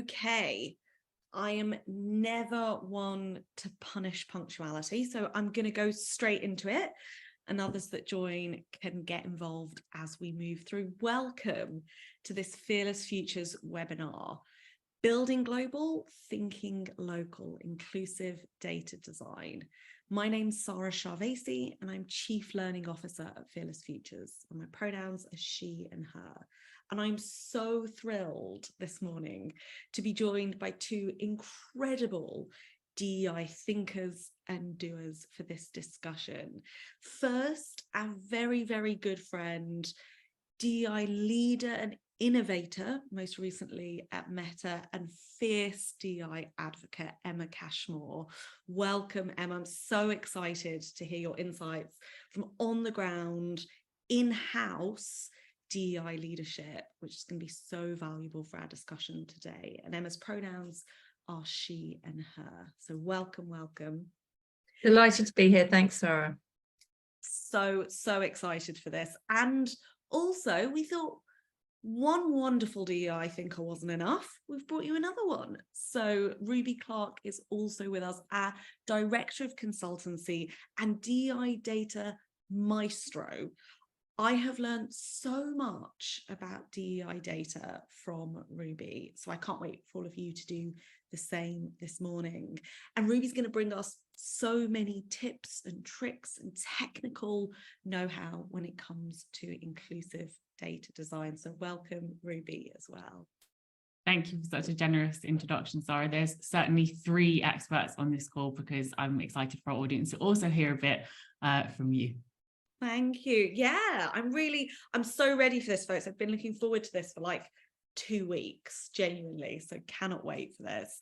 Okay, I am never one to punish punctuality, so I'm going to go straight into it, and others that join can get involved as we move through. Welcome to this Fearless Futures webinar, Building Global, Thinking Local, Inclusive Data Design. My name's Sarah Sharvesi, and I'm Chief Learning Officer at Fearless Futures, and my pronouns are she and her. And I'm so thrilled this morning to be joined by two incredible DEI thinkers and doers for this discussion. First, our very, very good friend, DEI leader and innovator, most recently at Meta, and fierce DEI advocate, Emma Cashmore. Welcome, Emma. I'm so excited to hear your insights from on the ground, in-house DEI leadership, which is going to be so valuable for our discussion today. And Emma's pronouns are she and her. So welcome, welcome. Delighted to be here. Thanks, Sarah. So excited for this. And also, we thought one wonderful DEI thinker wasn't enough. We've brought you another one. So Ruby Clark is also with us, our Director of Consultancy and DEI Data Maestro. I have learned so much about DEI data from Ruby, so I can't wait for all of you to do the same this morning. And Ruby's going to bring us so many tips and tricks and technical know-how when it comes to inclusive data design. So welcome, Ruby, as well. Thank you for such a generous introduction, Sarah. There's certainly three experts on this call because I'm excited for our audience to also hear a bit from you. Thank you. Yeah, I'm so ready for this, folks. I've been looking forward to this for like 2 weeks, genuinely. So cannot wait for this.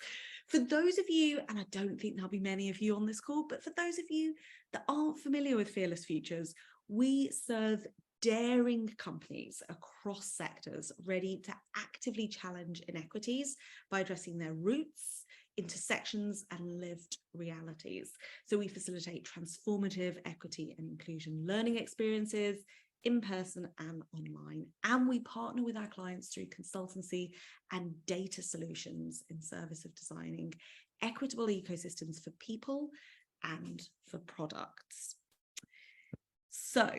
For those of you, and I don't think there'll be many of you on this call, but for those of you that aren't familiar with Fearless Futures, we serve daring companies across sectors ready to actively challenge inequities by addressing their roots, intersections and lived realities. So we facilitate transformative equity and inclusion learning experiences in person and online. And we partner with our clients through consultancy and data solutions in service of designing equitable ecosystems for people and for products. So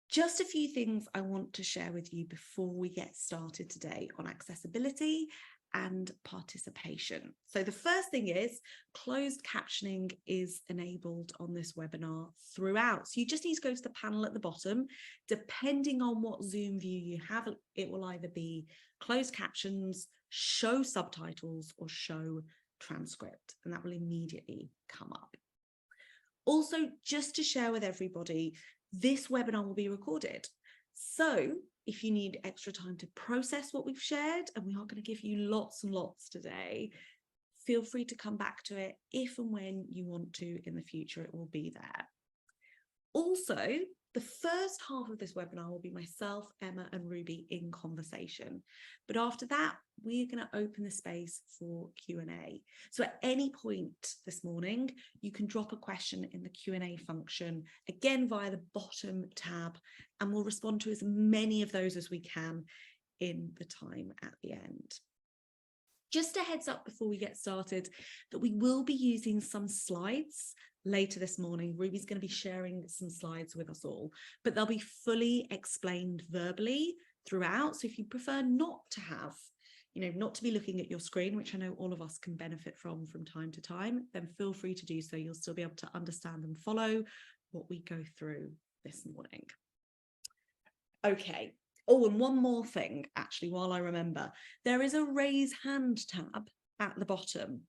just a few things I want to share with you before we get started today on accessibility and participation. So the first thing is closed captioning is enabled on this webinar throughout. So you just need to go to the panel at the bottom. Depending on what Zoom view you have, it will either be closed captions, show subtitles, or show transcript, and that will immediately come up. Also, just to share with everybody, this webinar will be recorded. So if you need extra time to process what we've shared, and we are going to give you lots and lots today, feel free to come back to it if and when you want to in the future. It will be there. Also, the first half of this webinar will be myself, Emma and Ruby in conversation. But after that, we're going to open the space for Q&A. So at any point this morning, you can drop a question in the Q&A function, again via the bottom tab, and we'll respond to as many of those as we can in the time at the end. Just a heads up before we get started that we will be using some slides later this morning. Ruby's going to be sharing some slides with us all, but they'll be fully explained verbally throughout. So if you prefer not to have, not to be looking at your screen, which I know all of us can benefit from time to time, then feel free to do so. You'll still be able to understand and follow what we go through this morning. Okay. Oh, and one more thing, actually, while I remember, there is a raise hand tab at the bottom.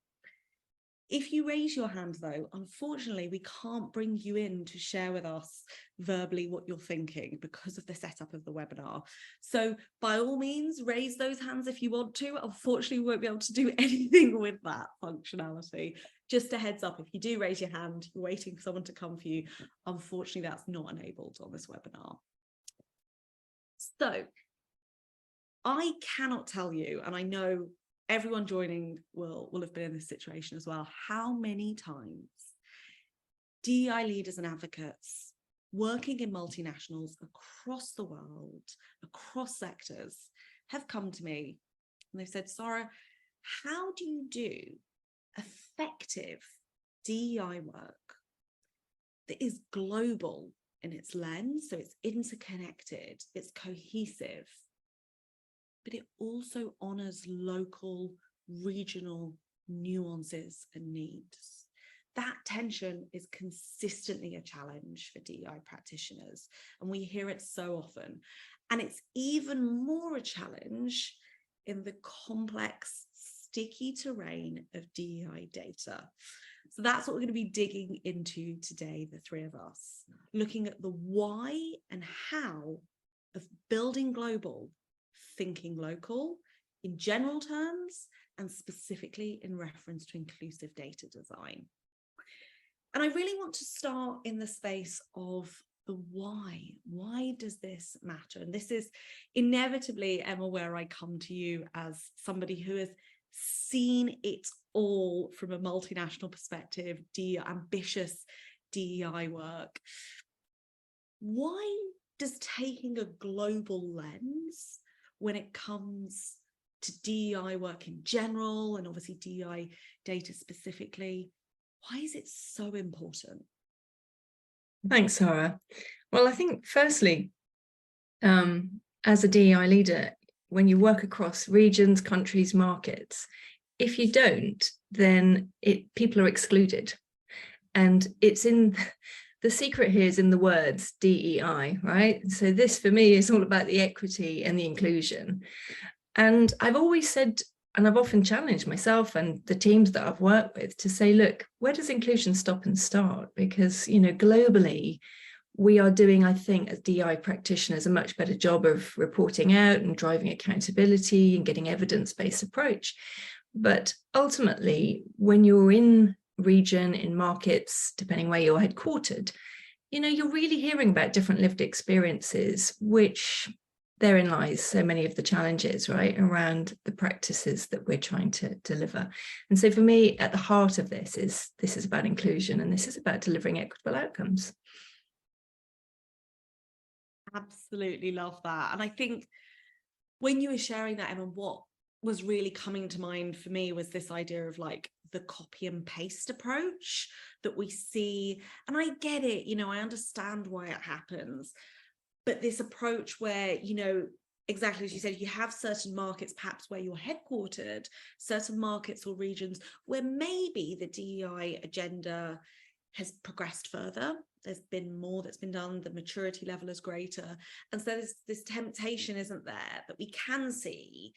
If you raise your hand, though, unfortunately, we can't bring you in to share with us verbally what you're thinking because of the setup of the webinar. So by all means, raise those hands if you want to. Unfortunately, we won't be able to do anything with that functionality. Just a heads up, if you do raise your hand, you're waiting for someone to come for you. Unfortunately, that's not enabled on this webinar. So I cannot tell you, and I know everyone joining will have been in this situation as well, how many times DEI leaders and advocates working in multinationals across the world, across sectors, have come to me and they've said, Sarah, how do you do effective DEI work that is global in its lens, so it's interconnected, it's cohesive, but it also honors local, regional nuances and needs? That tension is consistently a challenge for DEI practitioners, and we hear it so often. And it's even more a challenge in the complex, sticky terrain of DEI data. So that's what we're going to be digging into today, the three of us, looking at the why and how of building global, thinking local in general terms, and specifically in reference to inclusive data design. And I really want to start in the space of the why. Why does this matter? And this is inevitably, Emma, where I come to you as somebody who has seen it all from a multinational perspective, ambitious DEI work. Why does taking a global lens when it comes to DEI work in general, and obviously DEI data specifically, why is it so important? Thanks, Sarah. Well, I think firstly, as a DEI leader, when you work across regions, countries, markets, if you don't, then people are excluded. And it's in the secret here is in the words DEI, right? So this for me is all about the equity and the inclusion. And I've always said, and I've often challenged myself and the teams that I've worked with to say, look, where does inclusion stop and start? Because, you know, globally, we are doing, I think, as DEI practitioners, a much better job of reporting out and driving accountability and getting evidence-based approach. But ultimately, when you're in region, in markets, depending where you're headquartered, you know, you're really hearing about different lived experiences, which therein lies so many of the challenges, right, around the practices that we're trying to deliver. And so for me, at the heart of this is about inclusion, and this is about delivering equitable outcomes. Absolutely love that. And I think when you were sharing that, Emma, what was really coming to mind for me was this idea of like the copy and paste approach that we see. And I get it, you know, I understand why it happens. But this approach where, you know, exactly as you said, you have certain markets, perhaps where you're headquartered, certain markets or regions where maybe the DEI agenda has progressed further. There's been more that's been done, the maturity level is greater. And so this temptation isn't there, but we can see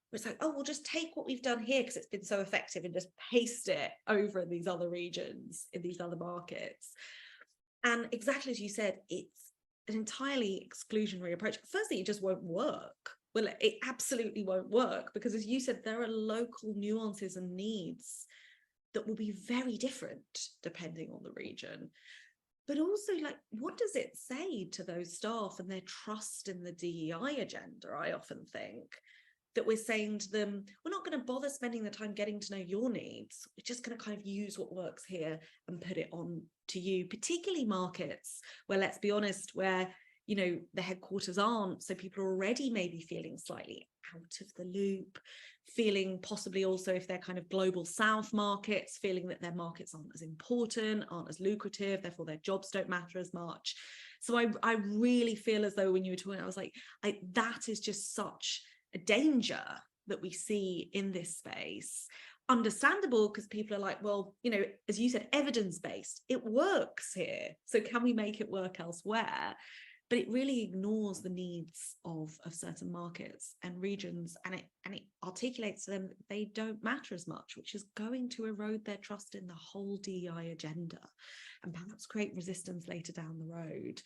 where it's like, oh, we'll just take what we've done here because it's been so effective and just paste it over in these other regions, in these other markets. And exactly as you said, it's an entirely exclusionary approach. Firstly, it just won't work. Well, it absolutely won't work because, as you said, there are local nuances and needs that will be very different depending on the region. But also, like, what does it say to those staff and their trust in the DEI agenda? I often think that we're saying to them, we're not going to bother spending the time getting to know your needs. We're just going to kind of use what works here and put it on to you, particularly markets where, let's be honest, where, you know, the headquarters aren't. So people are already maybe feeling slightly out of the loop, feeling possibly also, if they're kind of global South markets, feeling that their markets aren't as important, aren't as lucrative, therefore their jobs don't matter as much. So I really feel as though when you were talking, I was like, that is just such a danger that we see in this space. Understandable, because people are like, well, you know, as you said, evidence-based, it works here, so can we make it work elsewhere? But it really ignores the needs of certain markets and regions, and it articulates to them that they don't matter as much, which is going to erode their trust in the whole DEI agenda and perhaps create resistance later down the road.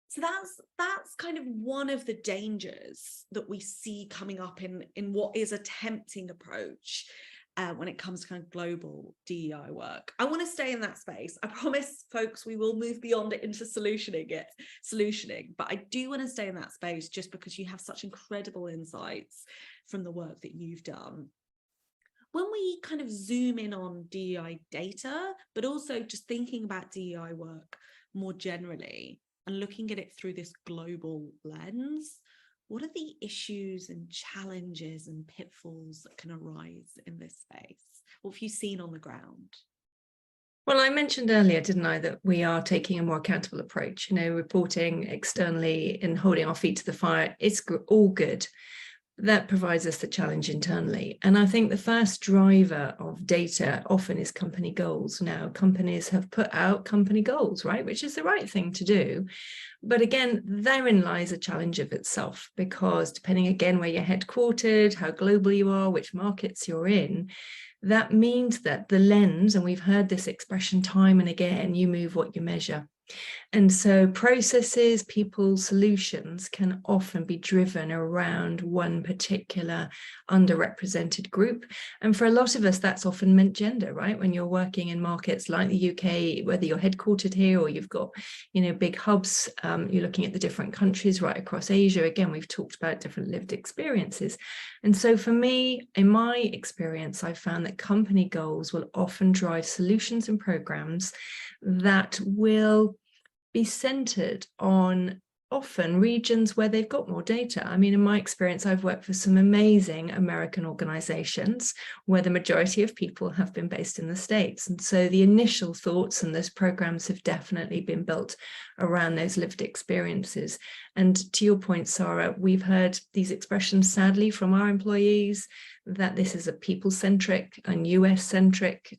So that's kind of one of the dangers that we see coming up in what is a tempting approach when it comes to kind of global DEI work. I want to stay in that space. I promise, folks, we will move beyond it into solutioning, but I do want to stay in that space just because you have such incredible insights from the work that you've done. When we kind of zoom in on DEI data, but also just thinking about DEI work more generally, and looking at it through this global lens, what are the issues and challenges and pitfalls that can arise in this space? What have you seen on the ground? Well, I mentioned earlier, didn't I, that we are taking a more accountable approach, reporting externally and holding our feet to the fire. It's all good. That provides us the challenge internally. And I think the first driver of data often is company goals. Now, companies have put out company goals, right, which is the right thing to do. But again, therein lies a challenge of itself, because depending again where you're headquartered, how global you are, which markets you're in, that means that the lens, and we've heard this expression time and again, you move what you measure. And so processes, people, solutions can often be driven around one particular underrepresented group. And for a lot of us, that's often meant gender, right? When you're working in markets like the UK, whether you're headquartered here or you've got, big hubs, you're looking at the different countries right across Asia. Again, we've talked about different lived experiences. And so for me, in my experience, I found that company goals will often drive solutions and programs that will be centered on often regions where they've got more data. I mean, in my experience, I've worked for some amazing American organizations where the majority of people have been based in the States. And so the initial thoughts and those programs have definitely been built around those lived experiences. And to your point, Sarah, we've heard these expressions, sadly, from our employees, that this is a people-centric and US-centric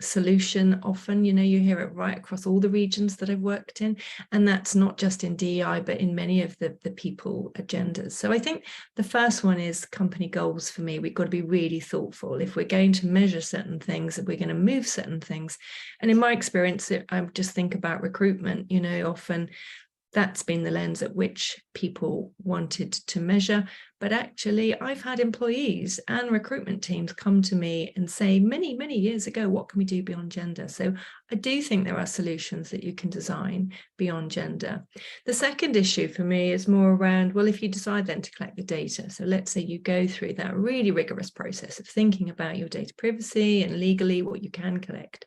solution. Often, you hear it right across all the regions that I've worked in, and that's not just in DEI, but in many of the people agendas. So I think the first one is company goals. For me, we've got to be really thoughtful if we're going to measure certain things, if we're going to move certain things. And in my experience, I just think about recruitment, often that's been the lens at which people wanted to measure. But actually, I've had employees and recruitment teams come to me and say many, many years ago, what can we do beyond gender? So I do think there are solutions that you can design beyond gender. The second issue for me is more around, well, if you decide then to collect the data, so let's say you go through that really rigorous process of thinking about your data privacy and legally what you can collect,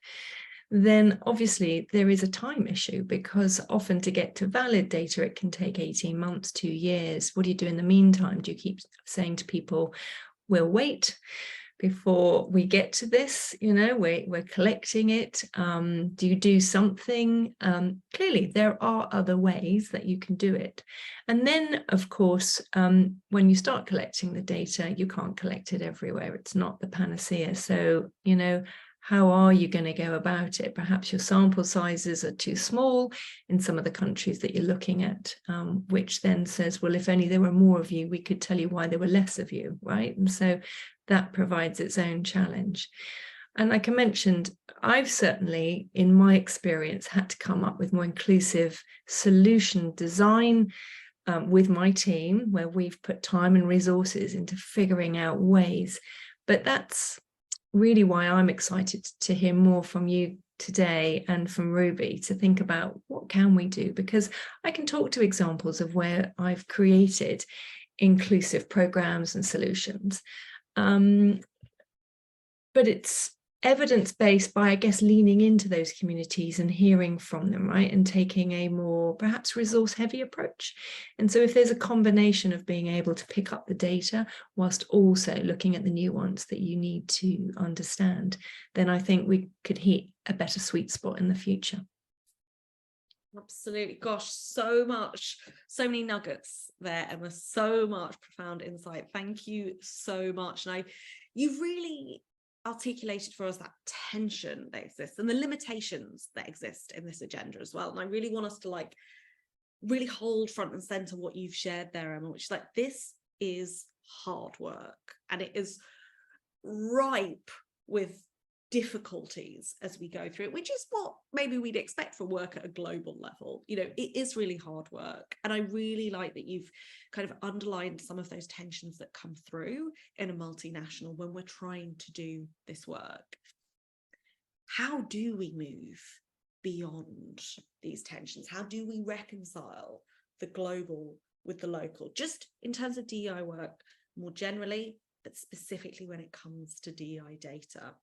then obviously there is a time issue, because often to get to valid data, it can take 18 months, 2 years. What do you do in the meantime? Do you keep saying to people, we'll wait before we get to this, we're collecting it? Do you do something? Clearly, there are other ways that you can do it. And then, of course, when you start collecting the data, you can't collect it everywhere. It's not the panacea. So, how are you going to go about it? Perhaps your sample sizes are too small in some of the countries that you're looking at, which then says, well, if only there were more of you, we could tell you why there were less of you, right? And so that provides its own challenge. And like I mentioned, I've certainly, in my experience, had to come up with more inclusive solution design with my team, where we've put time and resources into figuring out ways. But that's really why I'm excited to hear more from you today and from Ruby, to think about what can we do, because I can talk to examples of where I've created inclusive programs and solutions, but it's evidence-based by, I guess, leaning into those communities and hearing from them, right, and taking a more perhaps resource-heavy approach. And so if there's a combination of being able to pick up the data whilst also looking at the nuance that you need to understand, then I think we could hit a better sweet spot in the future. Absolutely. Gosh, so many nuggets there, Emma, so much profound insight. Thank you so much. And you've really articulated for us that tension that exists and the limitations that exist in this agenda as well. And I really want us to really hold front and center what you've shared there, Emma, which is this is hard work, and it is ripe with difficulties as we go through it, which is what maybe we'd expect from work at a global level. It is really hard work, and I really like that you've kind of underlined some of those tensions that come through in a multinational when we're trying to do this work. How do we move beyond these tensions? How do we reconcile the global with the local, just in terms of DEI work more generally, but specifically when it comes to DEI data?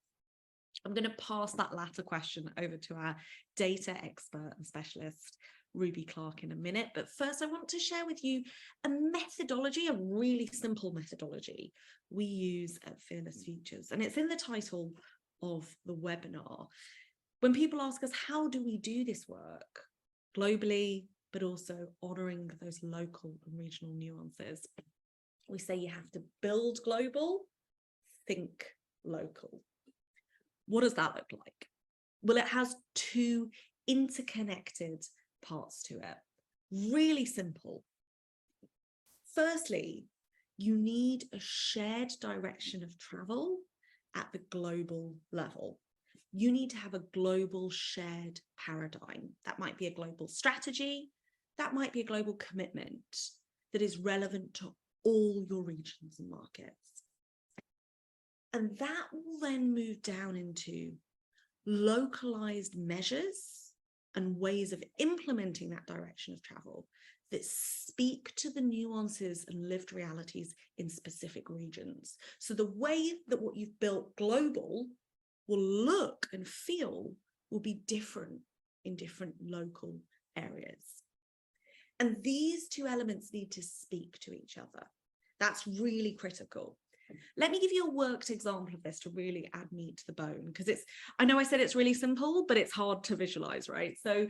I'm going to pass that latter question over to our data expert and specialist, Ruby Clark in a minute, but first I want to share with you a methodology, a really simple methodology we use at Fearless Futures, and it's in the title of the webinar. When people ask us, how do we do this work globally, but also honouring those local and regional nuances, we say you have to build global, think local. What does that look like? Well, it has two interconnected parts to it. Really simple. Firstly, you need a shared direction of travel at the global level. You need to have a global shared paradigm. That might be a global strategy. That might be a global commitment that is relevant to all your regions and markets. And that will then move down into localized measures and ways of implementing that direction of travel that speak to the nuances and lived realities in specific regions. So the way that what you've built global will look and feel will be different in different local areas. And these two elements need to speak to each other. That's really critical. Let me give you a worked example of this to really add meat to the bone, because I know I said it's really simple, but it's hard to visualize, right? So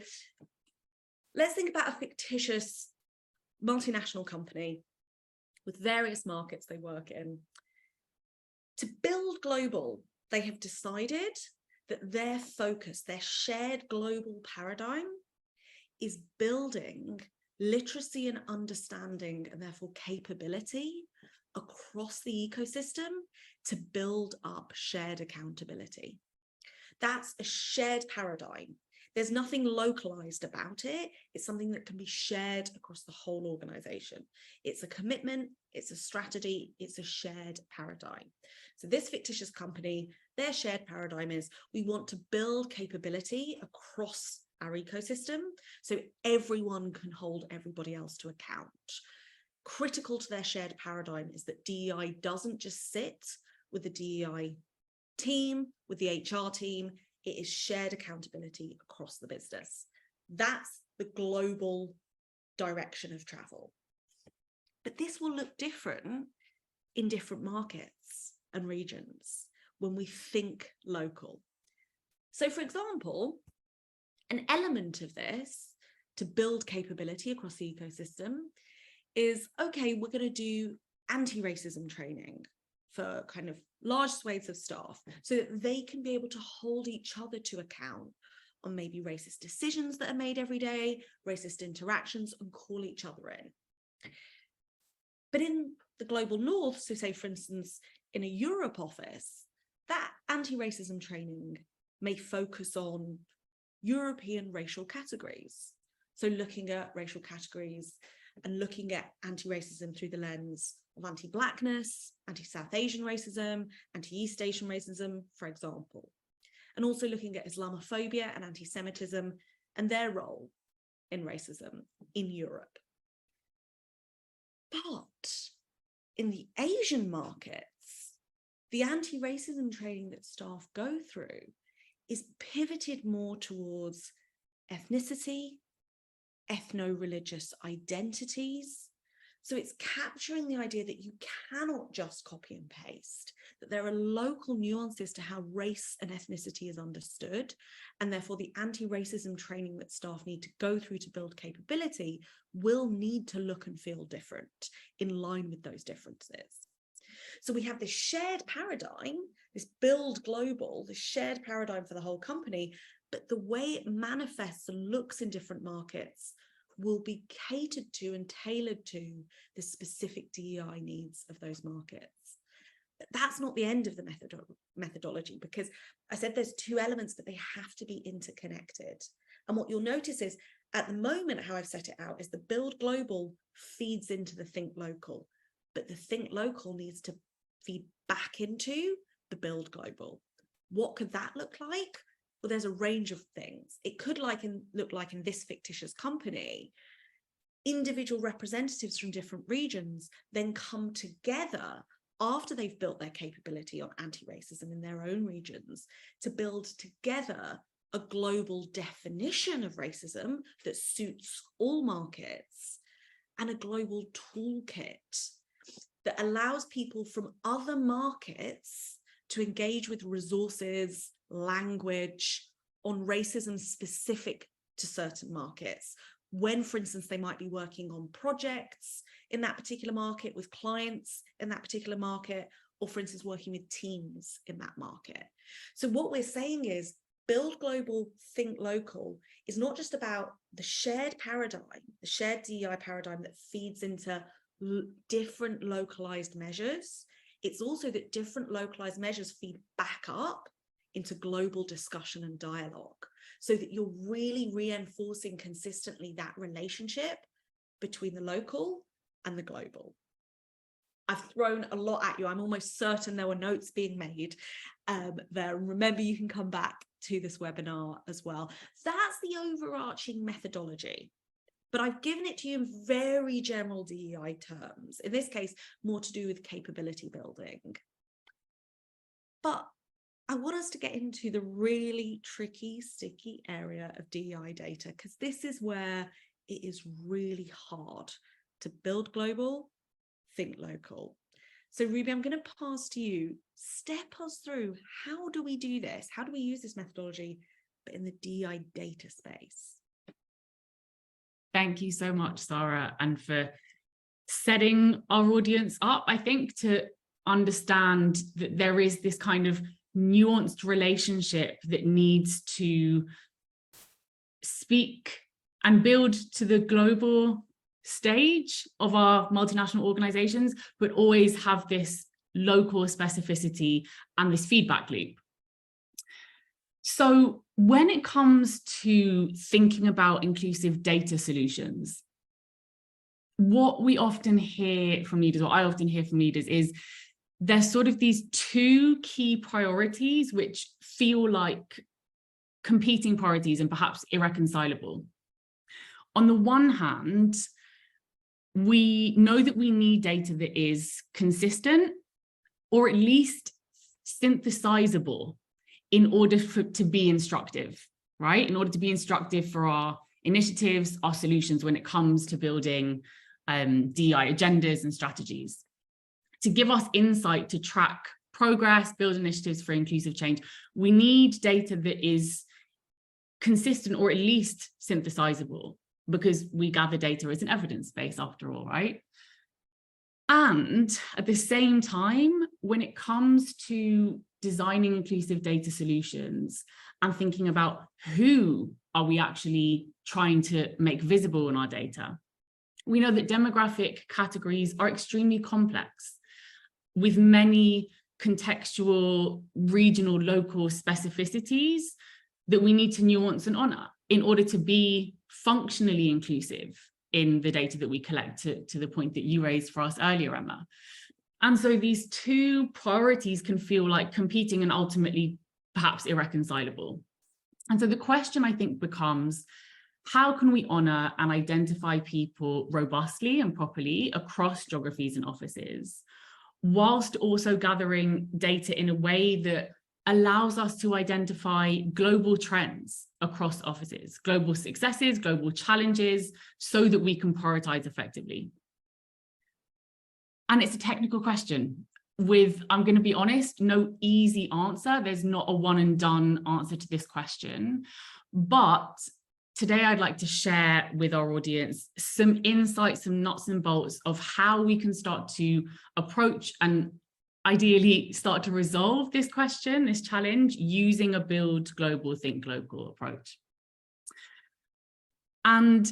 let's think about a fictitious multinational company with various markets they work in. To build global, they have decided that their focus, their shared global paradigm, is building literacy and understanding, and therefore capability across the ecosystem to build up shared accountability. That's a shared paradigm. There's nothing localized about it. It's something that can be shared across the whole organization. It's a commitment, it's a strategy, it's a shared paradigm. So this fictitious company, their shared paradigm is we want to build capability across our ecosystem so everyone can hold everybody else to account. Critical to their shared paradigm is that DEI doesn't just sit with the DEI team, with the HR team. It is shared accountability across the business. That's the global direction of travel. But this will look different in different markets and regions when we think local. So, for example, an element of this to build capability across the ecosystem is, okay, we're going to do anti-racism training for kind of large swathes of staff so that they can be able to hold each other to account on maybe racist decisions that are made every day, racist interactions, and call each other in. But in the global north, so say for instance, in a Europe office, that anti-racism training may focus on European racial categories. So looking at racial categories and looking at anti-racism through the lens of anti-Blackness, anti-South Asian racism, anti-East Asian racism, for example. And also looking at Islamophobia and anti-Semitism and their role in racism in Europe. But in the Asian markets, the anti-racism training that staff go through is pivoted more towards ethnicity, ethno-religious identities. So it's capturing the idea that you cannot just copy and paste, that there are local nuances to how race and ethnicity is understood, and therefore the anti-racism training that staff need to go through to build capability will need to look and feel different in line with those differences. So we have this shared paradigm, this build global, this shared paradigm for the whole company, but the way it manifests and looks in different markets will be catered to and tailored to the specific DEI needs of those markets. But that's not the end of the methodology, because I said there's two elements, but they have to be interconnected. And what you'll notice is at the moment, how I've set it out is the build global feeds into the think local, but the think local needs to feed back into the build global. What could that look like? Well, there's a range of things. It could look like in this fictitious company, individual representatives from different regions then come together after they've built their capability on anti-racism in their own regions to build together a global definition of racism that suits all markets, and a global toolkit that allows people from other markets to engage with resources, language on racism specific to certain markets. When, for instance, they might be working on projects in that particular market with clients in that particular market, or for instance, working with teams in that market. So what we're saying is build global, think local is not just about the shared paradigm, the shared DEI paradigm that feeds into different localized measures. It's also that different localized measures feed back up into global discussion and dialogue, so that you're really reinforcing consistently that relationship between the local and the global. I've thrown a lot at you. I'm almost certain there were notes being made there. Remember, you can come back to this webinar as well. That's the overarching methodology, but I've given it to you in very general DEI terms. In this case, more to do with capability building. But I want us to get into the really tricky, sticky area of DEI data, because this is where it is really hard to build global, think local. So Ruby, I'm going to pass to you. Step us through, how do we do this? How do we use this methodology, but in the DEI data space? Thank you so much, Sarah, and for setting our audience up, I think, to understand that there is this kind of nuanced relationship that needs to speak and build to the global stage of our multinational organizations, but always have this local specificity and this feedback loop. So when it comes to thinking about inclusive data solutions, what we often hear from leaders, or I often hear from leaders, is there's sort of these two key priorities which feel like competing priorities and perhaps irreconcilable. On the one hand, we know that we need data that is consistent, or at least synthesizable, in order to be instructive, right? In order to be instructive for our initiatives, our solutions when it comes to building DEI agendas and strategies. To give us insight to track progress, build initiatives for inclusive change, we need data that is consistent, or at least synthesizable, because we gather data as an evidence base after all, right? And at the same time, when it comes to designing inclusive data solutions and thinking about who are we actually trying to make visible in our data, we know that demographic categories are extremely complex, with many contextual, regional, local specificities that we need to nuance and honor in order to be functionally inclusive in the data that we collect, to the point that you raised for us earlier, Emma. And so these two priorities can feel like competing and ultimately perhaps irreconcilable. And so the question, I think, becomes, how can we honor and identify people robustly and properly across geographies and offices, whilst also gathering data in a way that allows us to identify global trends across offices, global successes, global challenges, so that we can prioritize effectively? And it's a technical question with, I'm going to be honest, no easy answer. There's not a one and done answer to this question. But today I'd like to share with our audience some insights, some nuts and bolts of how we can start to approach and ideally start to resolve this question, this challenge, using a build global, think local approach. And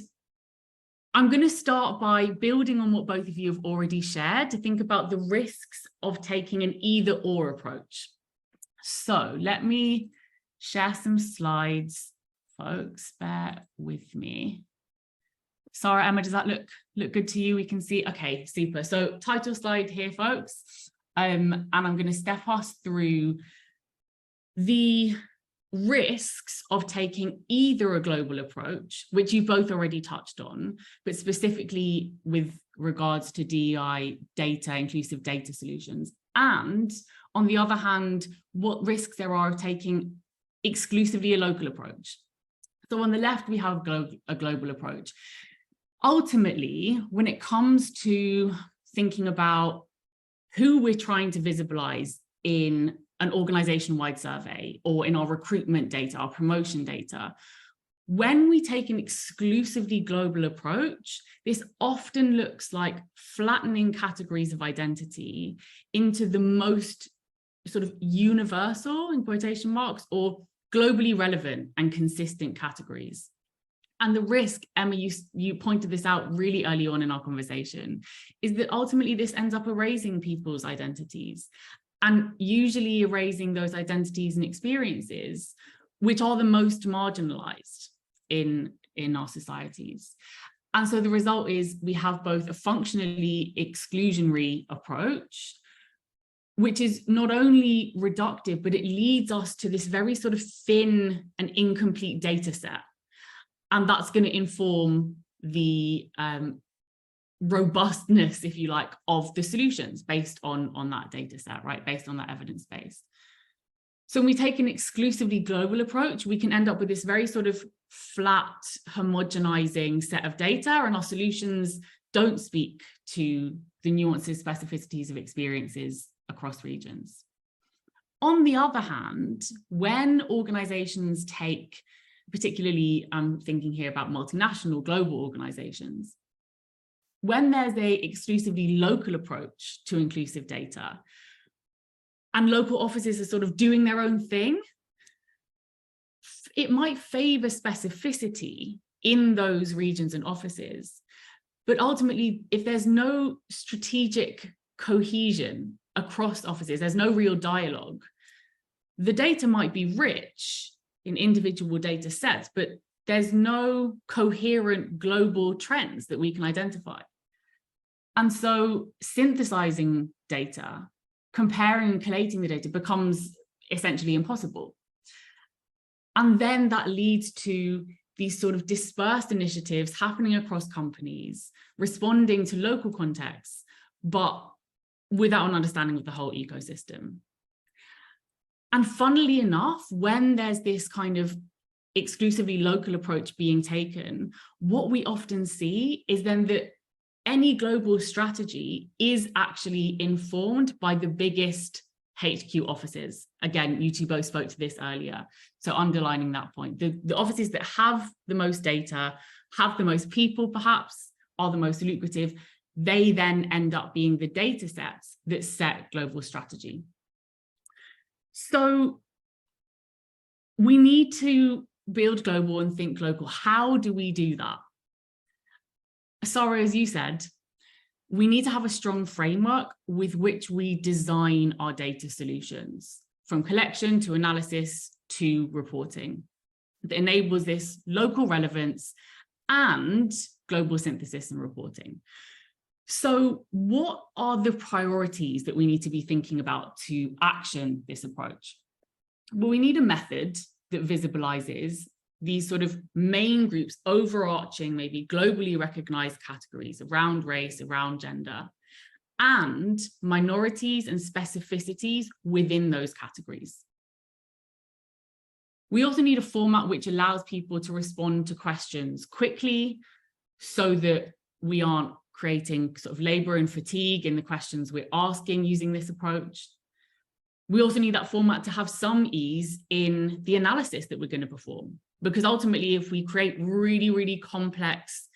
I'm going to start by building on what both of you have already shared to think about the risks of taking an either or approach. So let me share some slides, folks, bear with me. Sarah, Emma, does that look good to you? We can see, okay, super. So title slide here, folks. And I'm going to step us through the risks of taking either a global approach, which you both already touched on, but specifically with regards to DEI data, inclusive data solutions. And on the other hand, what risks there are of taking exclusively a local approach. So on the left, we have a global approach. Ultimately, when it comes to thinking about who we're trying to visibilize in an organization-wide survey or in our recruitment data, our promotion data, when we take an exclusively global approach, this often looks like flattening categories of identity into the most sort of universal, in quotation marks, or globally relevant and consistent categories. And the risk, Emma, you pointed this out really early on in our conversation, is that ultimately this ends up erasing people's identities, and usually erasing those identities and experiences which are the most marginalized in our societies. And so the result is we have both a functionally exclusionary approach, which is not only reductive, but it leads us to this very sort of thin and incomplete data set. And that's going to inform the robustness, if you like, of the solutions based on that data set, right? Based on that evidence base. So when we take an exclusively global approach, we can end up with this very sort of flat, homogenizing set of data, and our solutions don't speak to the nuances, specificities of experiences across regions. On the other hand, when organizations take, particularly I'm thinking here about multinational global organizations, when there's a exclusively local approach to inclusive data, and local offices are sort of doing their own thing, it might favor specificity in those regions and offices. But ultimately, if there's no strategic cohesion across offices, there's no real dialogue, the data might be rich in individual data sets, but there's no coherent global trends that we can identify. And so synthesizing data, comparing and collating the data becomes essentially impossible. And then that leads to these sort of dispersed initiatives happening across companies, responding to local contexts, but without an understanding of the whole ecosystem. And funnily enough, when there's this kind of exclusively local approach being taken, what we often see is then that any global strategy is actually informed by the biggest HQ offices. Again, you two both spoke to this earlier, so underlining that point. The offices that have the most data, have the most people perhaps, are the most lucrative, they then end up being the data sets that set global strategy. So we need to build global and think local. How do we do that? Sarah, as you said, we need to have a strong framework with which we design our data solutions, from collection to analysis to reporting, that enables this local relevance and global synthesis and reporting. So what are the priorities that we need to be thinking about to action this approach? Well, we need a method that visibilizes these sort of main groups, overarching, maybe globally recognized categories around race, around gender, and minorities and specificities within those categories. We also need a format which allows people to respond to questions quickly so that we aren't creating sort of labor and fatigue in the questions we're asking using this approach. We also need that format to have some ease in the analysis that we're going to perform. Because ultimately, if we create really, really complex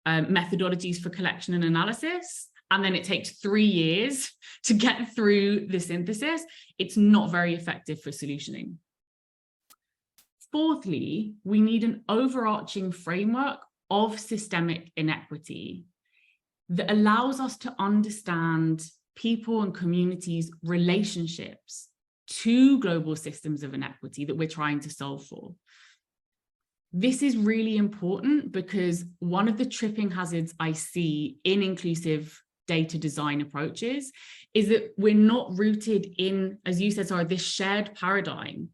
methodologies for collection and analysis, and then it takes 3 years to get through the synthesis, it's not very effective for solutioning. Fourthly, we need an overarching framework of systemic inequity that allows us to understand people and communities' relationships to global systems of inequity that we're trying to solve for. This is really important because one of the tripping hazards I see in inclusive data design approaches is that we're not rooted in, as you said, Sarah, this shared paradigm.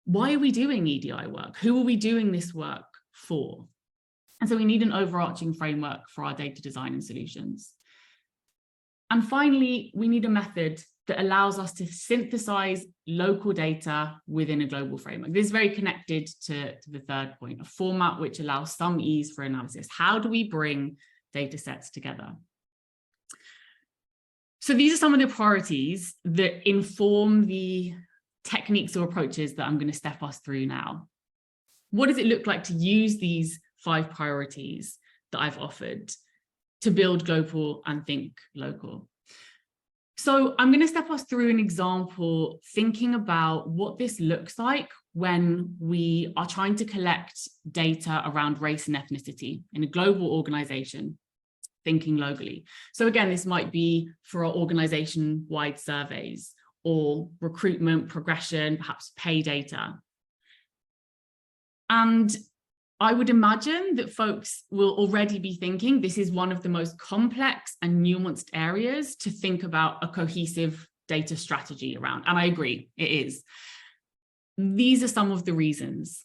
Why are we doing EDI work? Who are we doing this work for? And so we need an overarching framework for our data design and solutions. And finally, we need a method that allows us to synthesize local data within a global framework. This is very connected to the third point, a format which allows some ease for analysis. How do we bring data sets together? So these are some of the priorities that inform the techniques or approaches that I'm going to step us through now. What does it look like to use these 5 priorities that I've offered to build global and think local? So I'm going to step us through an example, thinking about what this looks like when we are trying to collect data around race and ethnicity in a global organization, thinking locally. So again, this might be for our organization-wide surveys or recruitment, progression, perhaps pay data. And I would imagine that folks will already be thinking this is one of the most complex and nuanced areas to think about a cohesive data strategy around. And I agree, it is. These are some of the reasons.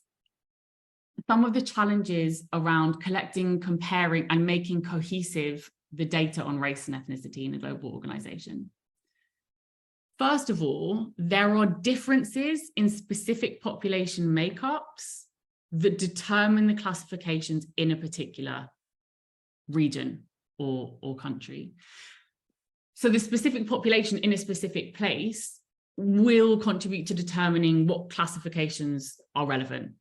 Some of the challenges around collecting, comparing, and making cohesive the data on race and ethnicity in a global organization. First of all, there are differences in specific population makeups that determine the classifications in a particular region or country. So the specific population in a specific place will contribute to determining what classifications are relevant.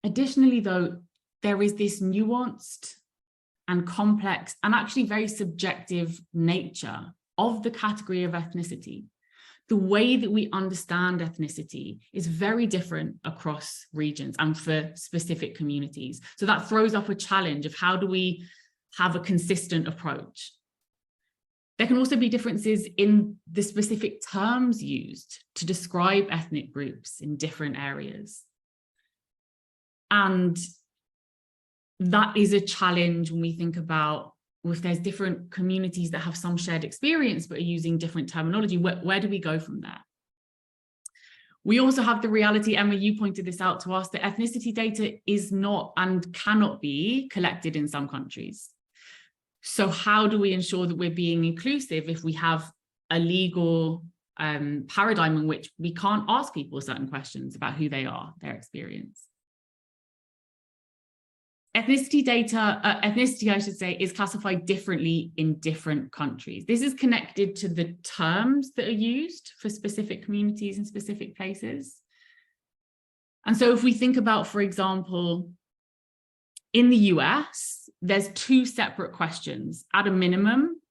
Additionally, though, there is this nuanced and complex and actually very subjective nature of the category of ethnicity. The way that we understand ethnicity is very different across regions and for specific communities. So that throws up a challenge of how do we have a consistent approach. There can also be differences in the specific terms used to describe ethnic groups in different areas. And that is a challenge when we think about if there's different communities that have some shared experience but are using different terminology, where do we go from there? We also have the reality, Emma, you pointed this out to us, that ethnicity data is not and cannot be collected in some countries. So how do we ensure that we're being inclusive if we have a legal paradigm in which we can't ask people certain questions about who they are, their experience? Ethnicity, I should say, is classified differently in different countries. This is connected to the terms that are used for specific communities in specific places. And so if we think about, for example, in the US, there's 2 separate questions at a minimum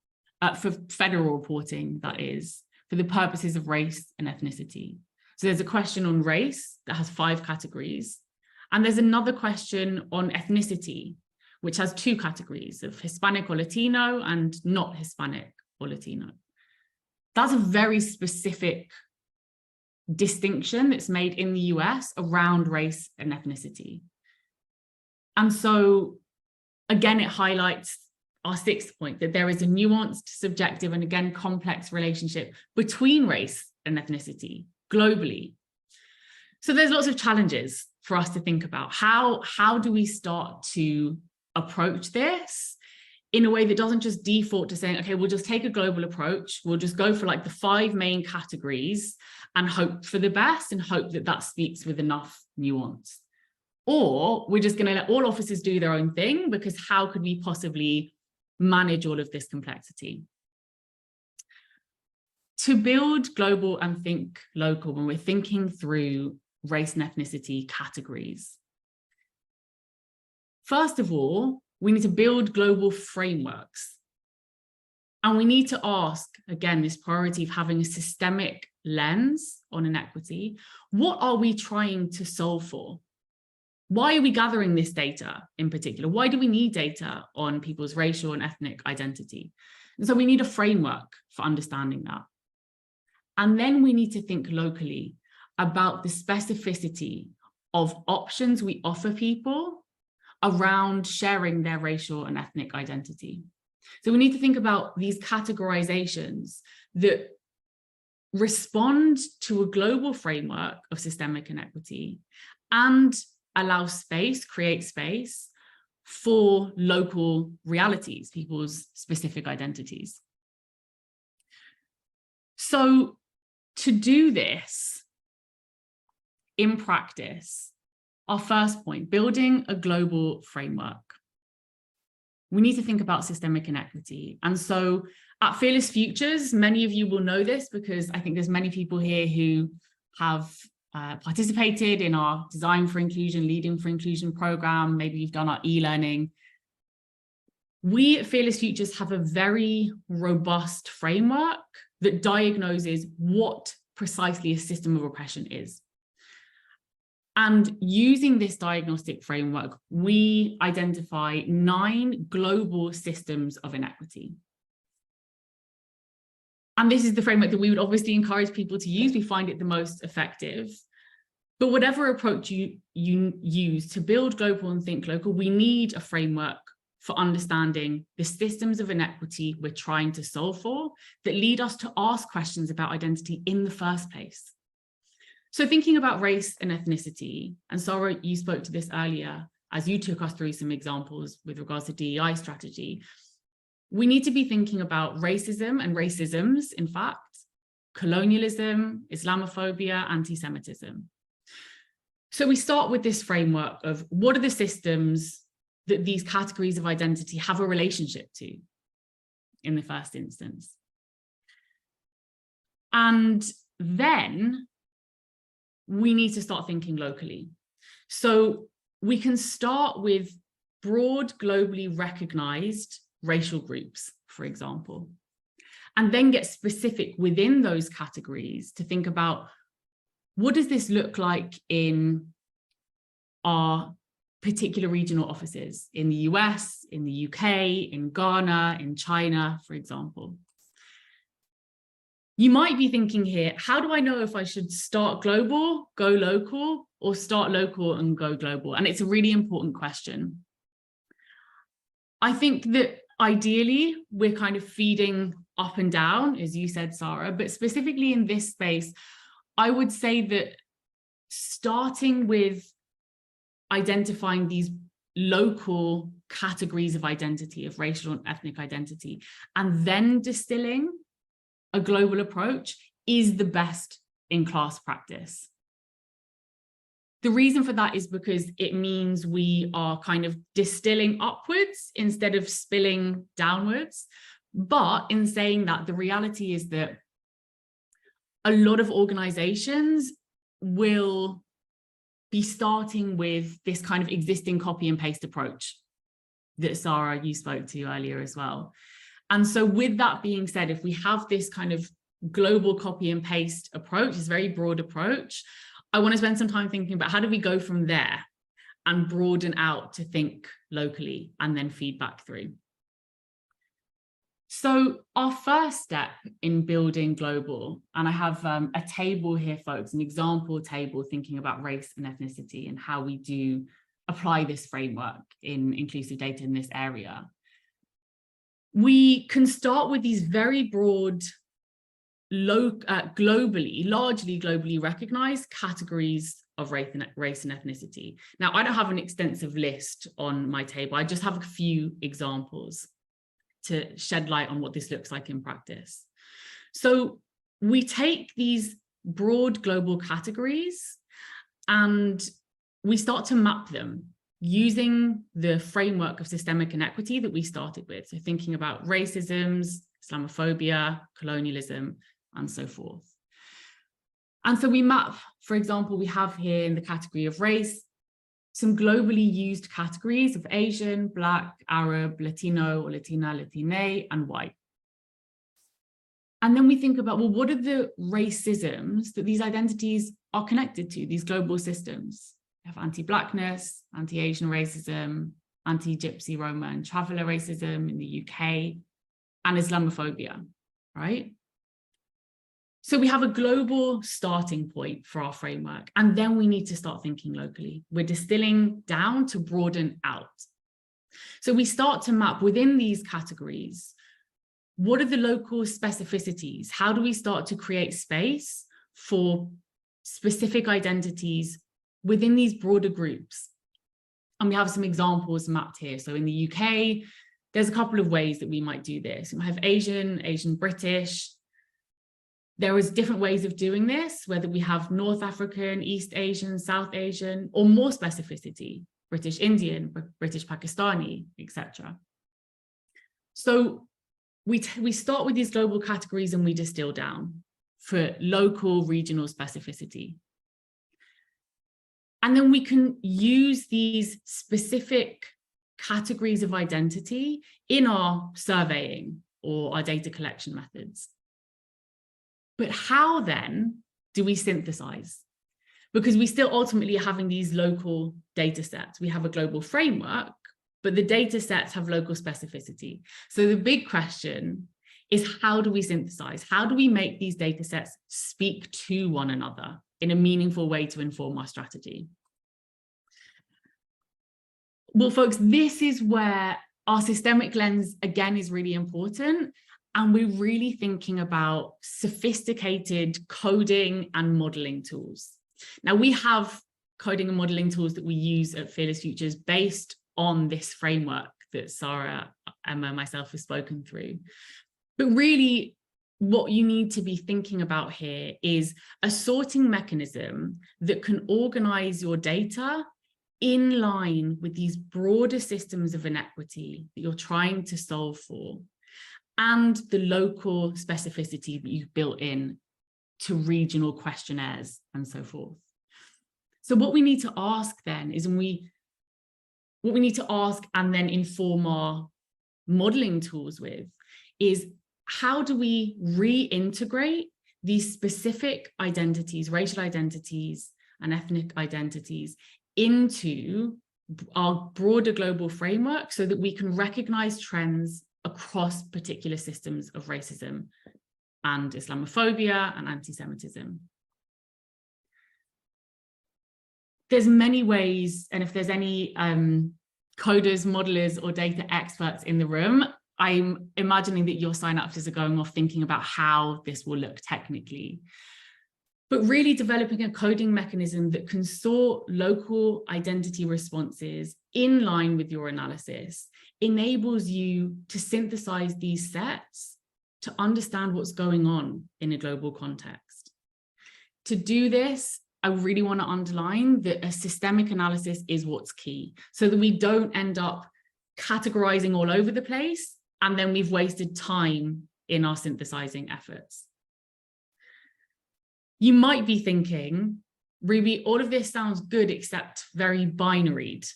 for federal reporting, that is, for the purposes of race and ethnicity. So there's a question on race that has 5 categories. And there's another question on ethnicity, which has 2 categories of Hispanic or Latino and not Hispanic or Latino. That's a very specific distinction that's made in the US around race and ethnicity. And so, again, it highlights our 6th point, that there is a nuanced, subjective, and again, complex relationship between race and ethnicity globally. So there's lots of challenges for us to think about. How do we start to approach this in a way that doesn't just default to saying, okay, we'll just take a global approach. We'll just go for like the 5 main categories and hope for the best and hope that that speaks with enough nuance. Or we're just going to let all officers do their own thing, because how could we possibly manage all of this complexity? To build global and think local, when we're thinking through race and ethnicity categories, first of all, we need to build global frameworks. And we need to ask, again, this priority of having a systemic lens on inequity. What are we trying to solve for? Why are we gathering this data in particular? Why do we need data on people's racial and ethnic identity? And so we need a framework for understanding that. And then we need to think locally about the specificity of options we offer people around sharing their racial and ethnic identity. So we need to think about these categorizations that respond to a global framework of systemic inequity and allow space, create space for local realities, people's specific identities. So to do this in practice, our first point, building a global framework. We need to think about systemic inequity. And so at Fearless Futures, many of you will know this because I think there's many people here who have participated in our Design for Inclusion, Leading for Inclusion program. Maybe you've done our e-learning. We at Fearless Futures have a very robust framework that diagnoses what precisely a system of oppression is. And using this diagnostic framework, we identify 9 global systems of inequity. And this is the framework that we would obviously encourage people to use. We find it the most effective. But whatever approach you use to build global and think local, we need a framework for understanding the systems of inequity we're trying to solve for that lead us to ask questions about identity in the first place. So thinking about race and ethnicity, and Sarah, you spoke to this earlier as you took us through some examples with regards to DEI strategy, we need to be thinking about racism and racisms, in fact, colonialism, Islamophobia, anti-Semitism. So we start with this framework of what are the systems that these categories of identity have a relationship to in the first instance. And then we need to start thinking locally. So we can start with broad, globally recognized racial groups, for example, and then get specific within those categories to think about what does this look like in our particular regional offices in the US, in the UK, in Ghana, in China, for example. You might be thinking here, how do I know if I should start global, go local, or start local and go global? And it's a really important question. I think that ideally, we're kind of feeding up and down, as you said, Sarah, but specifically in this space, I would say that starting with identifying these local categories of identity, of racial and ethnic identity, and then distilling a global approach is the best in class practice. The reason for that is because it means we are kind of distilling upwards instead of spilling downwards. But in saying that, the reality is that a lot of organizations will be starting with this kind of existing copy and paste approach that Sarah, you spoke to earlier as well. And so with that being said, if we have this kind of global copy and paste approach, this very broad approach, I want to spend some time thinking about how do we go from there and broaden out to think locally and then feedback through. So our first step in building global, and I have a table here, folks, an example table thinking about race and ethnicity and how we do apply this framework in inclusive data in this area. We can start with these very broad, largely globally recognized categories of race and ethnicity. Now, I don't have an extensive list on my table. I just have a few examples to shed light on what this looks like in practice. So we take these broad global categories and we start to map them using the framework of systemic inequity that we started with. So thinking about racisms, Islamophobia, colonialism, and so forth. And so we map, for example, we have here in the category of race, some globally used categories of Asian, Black, Arab, Latino, or Latina, Latine, and white. And then we think about, well, what are the racisms that these identities are connected to, these global systems? We have anti-Blackness, anti-Asian racism, anti-Gypsy, Roma, and traveller racism in the UK, and Islamophobia, right? So we have a global starting point for our framework, and then we need to start thinking locally. We're distilling down to broaden out. So we start to map within these categories, what are the local specificities? How do we start to create space for specific identities within these broader groups? And we have some examples mapped here. So in the UK, there's a couple of ways that we might do this. We might have Asian British, There is different ways of doing this, whether we have North African, East Asian, South Asian, or more specificity, British Indian, British Pakistani, etc. So we start with these global categories and we distill down for local, regional specificity. And then we can use these specific categories of identity in our surveying or our data collection methods. But how then do we synthesize? Because we still ultimately are having these local data sets. We have a global framework, but the data sets have local specificity. So the big question is, how do we synthesize? How do we make these data sets speak to one another in a meaningful way to inform our strategy? Well, folks, this is where our systemic lens, again, is really important. And we're really thinking about sophisticated coding and modeling tools. Now, we have coding and modeling tools that we use at Fearless Futures based on this framework that Sarah, Emma, and myself have spoken through. But really, what you need to be thinking about here is a sorting mechanism that can organize your data in line with these broader systems of inequity that you're trying to solve for, and the local specificity that you've built in to regional questionnaires and so forth. So what we need to ask then is, what we need to ask and then inform our modeling tools with is, how do we reintegrate these specific identities, racial identities and ethnic identities into our broader global framework so that we can recognize trends across particular systems of racism and Islamophobia and anti-Semitism. There's many ways, and if there's any coders, modelers, or data experts in the room, I'm imagining that your synapses are going off thinking about how this will look technically. But really developing a coding mechanism that can sort local identity responses in line with your analysis enables you to synthesize these sets to understand what's going on in a global context. To do this, I really want to underline that a systemic analysis is what's key, so that we don't end up categorizing all over the place and then we've wasted time in our synthesizing efforts. You might be thinking, Ruby, all of this sounds good except very binaried.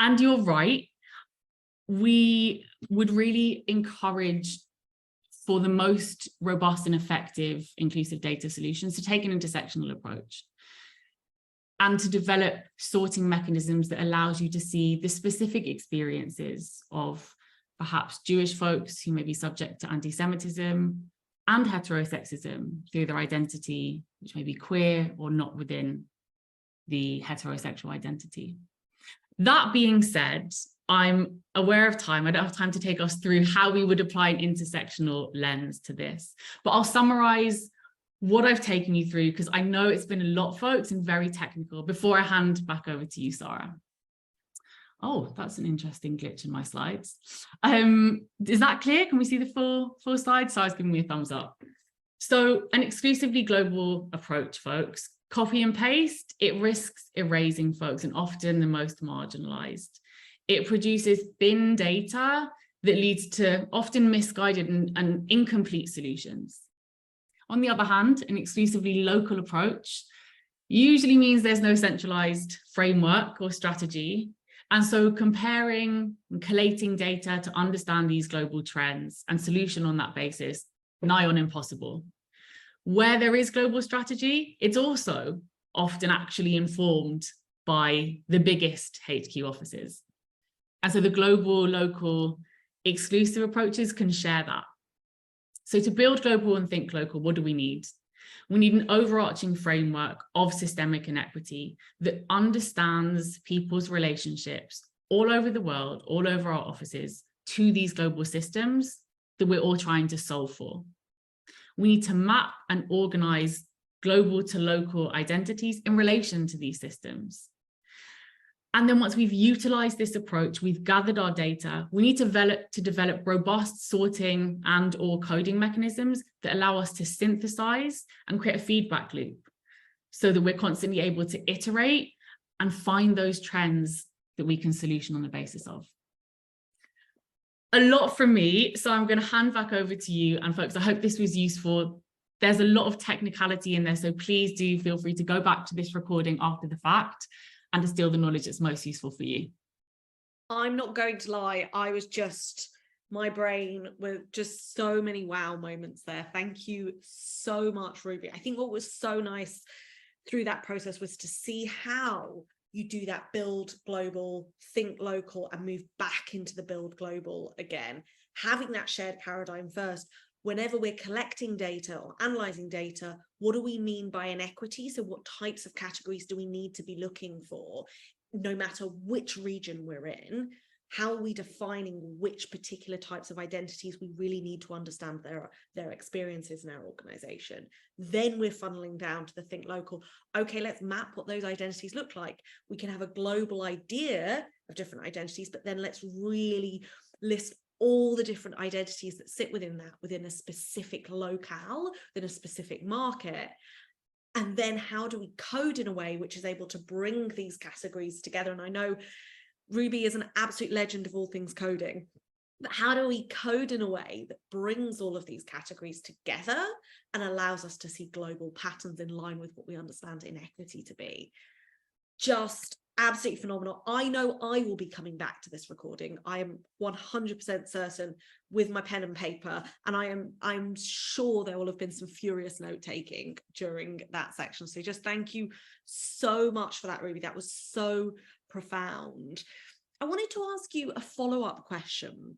And you're right. We would really encourage, for the most robust and effective inclusive data solutions, to take an intersectional approach and to develop sorting mechanisms that allows you to see the specific experiences of perhaps Jewish folks who may be subject to anti-Semitism and heterosexism through their identity, which may be queer or not within the heterosexual identity. That being said, I'm aware of time. I don't have time to take us through how we would apply an intersectional lens to this, but I'll summarize what I've taken you through, because I know it's been a lot, folks, and very technical, before I hand back over to you, Sarah. Oh, that's an interesting glitch in my slides. Is that clear? Can we see the full slide? Sarah's giving me a thumbs up. So an exclusively global approach, folks. Copy and paste, it risks erasing folks, and often the most marginalized. It produces thin data that leads to often misguided and incomplete solutions. On the other hand, an exclusively local approach usually means there's no centralized framework or strategy. And so comparing and collating data to understand these global trends and solution on that basis, nigh on impossible. Where there is global strategy, it's also often actually informed by the biggest HQ offices. And so the global, local, exclusive approaches can share that. So to build global and think local, what do we need? We need an overarching framework of systemic inequity that understands people's relationships all over the world, all over our offices, to these global systems that we're all trying to solve for. We need to map and organize global to local identities in relation to these systems. And then once we've utilized this approach, we've gathered our data, we need to develop robust sorting and or coding mechanisms that allow us to synthesize and create a feedback loop so that we're constantly able to iterate and find those trends that we can solution on the basis of. A lot from me, so I'm going to hand back over to you. And folks, I hope this was useful. There's a lot of technicality in there, so please do feel free to go back to this recording after the fact and distill the knowledge that's most useful for you. I'm not going to lie, my brain were just so many wow moments there. Thank you so much, Ruby. I think what was so nice through that process was to see how you do that build global, think local, and move back into the build global again. Having that shared paradigm first. Whenever we're collecting data or analysing data, what do we mean by inequity? So what types of categories do we need to be looking for, no matter which region we're in? How are we defining which particular types of identities we really need to understand their experiences in our organisation? Then we're funneling down to the think local. Okay, let's map what those identities look like. We can have a global idea of different identities, but then let's really list all the different identities that sit within that, within a specific locale, within a specific market. And then how do we code in a way which is able to bring these categories together? And I know Ruby is an absolute legend of all things coding, but how do we code in a way that brings all of these categories together and allows us to see global patterns in line with what we understand inequity to be? Just absolutely phenomenal. I know I will be coming back to this recording. I am 100% certain, with my pen and paper, and I'm sure there will have been some furious note taking during that section. So just thank you so much for that, Ruby. That was so profound. I wanted to ask you a follow-up question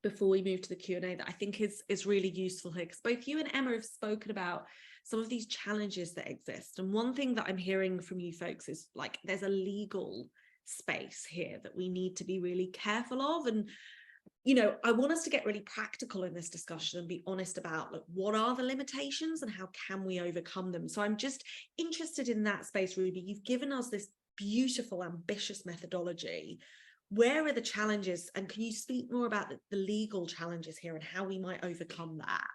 before we move to the Q&A that I think is really useful here, because both you and Emma have spoken about some of these challenges that exist. And one thing that I'm hearing from you folks is like there's a legal space here that we need to be really careful of. And, you know, I want us to get really practical in this discussion and be honest about like, what are the limitations and how can we overcome them? So I'm just interested in that space, Ruby. You've given us this beautiful, ambitious methodology. Where are the challenges? And can you speak more about the legal challenges here and how we might overcome that?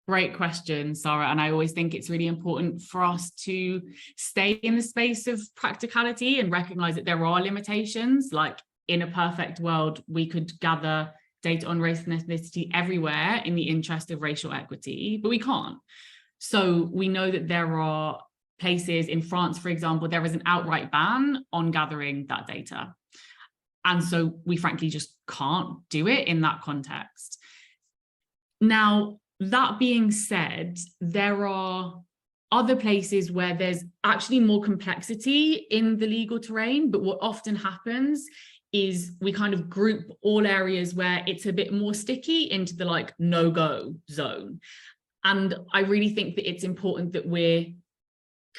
Great question, Sarah. And I always think it's really important for us to stay in the space of practicality and recognize that there are limitations. Like in a perfect world, we could gather data on race and ethnicity everywhere in the interest of racial equity, but we can't. So we know that there are places in France, for example, there is an outright ban on gathering that data. And so we frankly just can't do it in that context. Now, that being said, there are other places where there's actually more complexity in the legal terrain, but what often happens is we kind of group all areas where it's a bit more sticky into the like no-go zone. And I really think that it's important that we're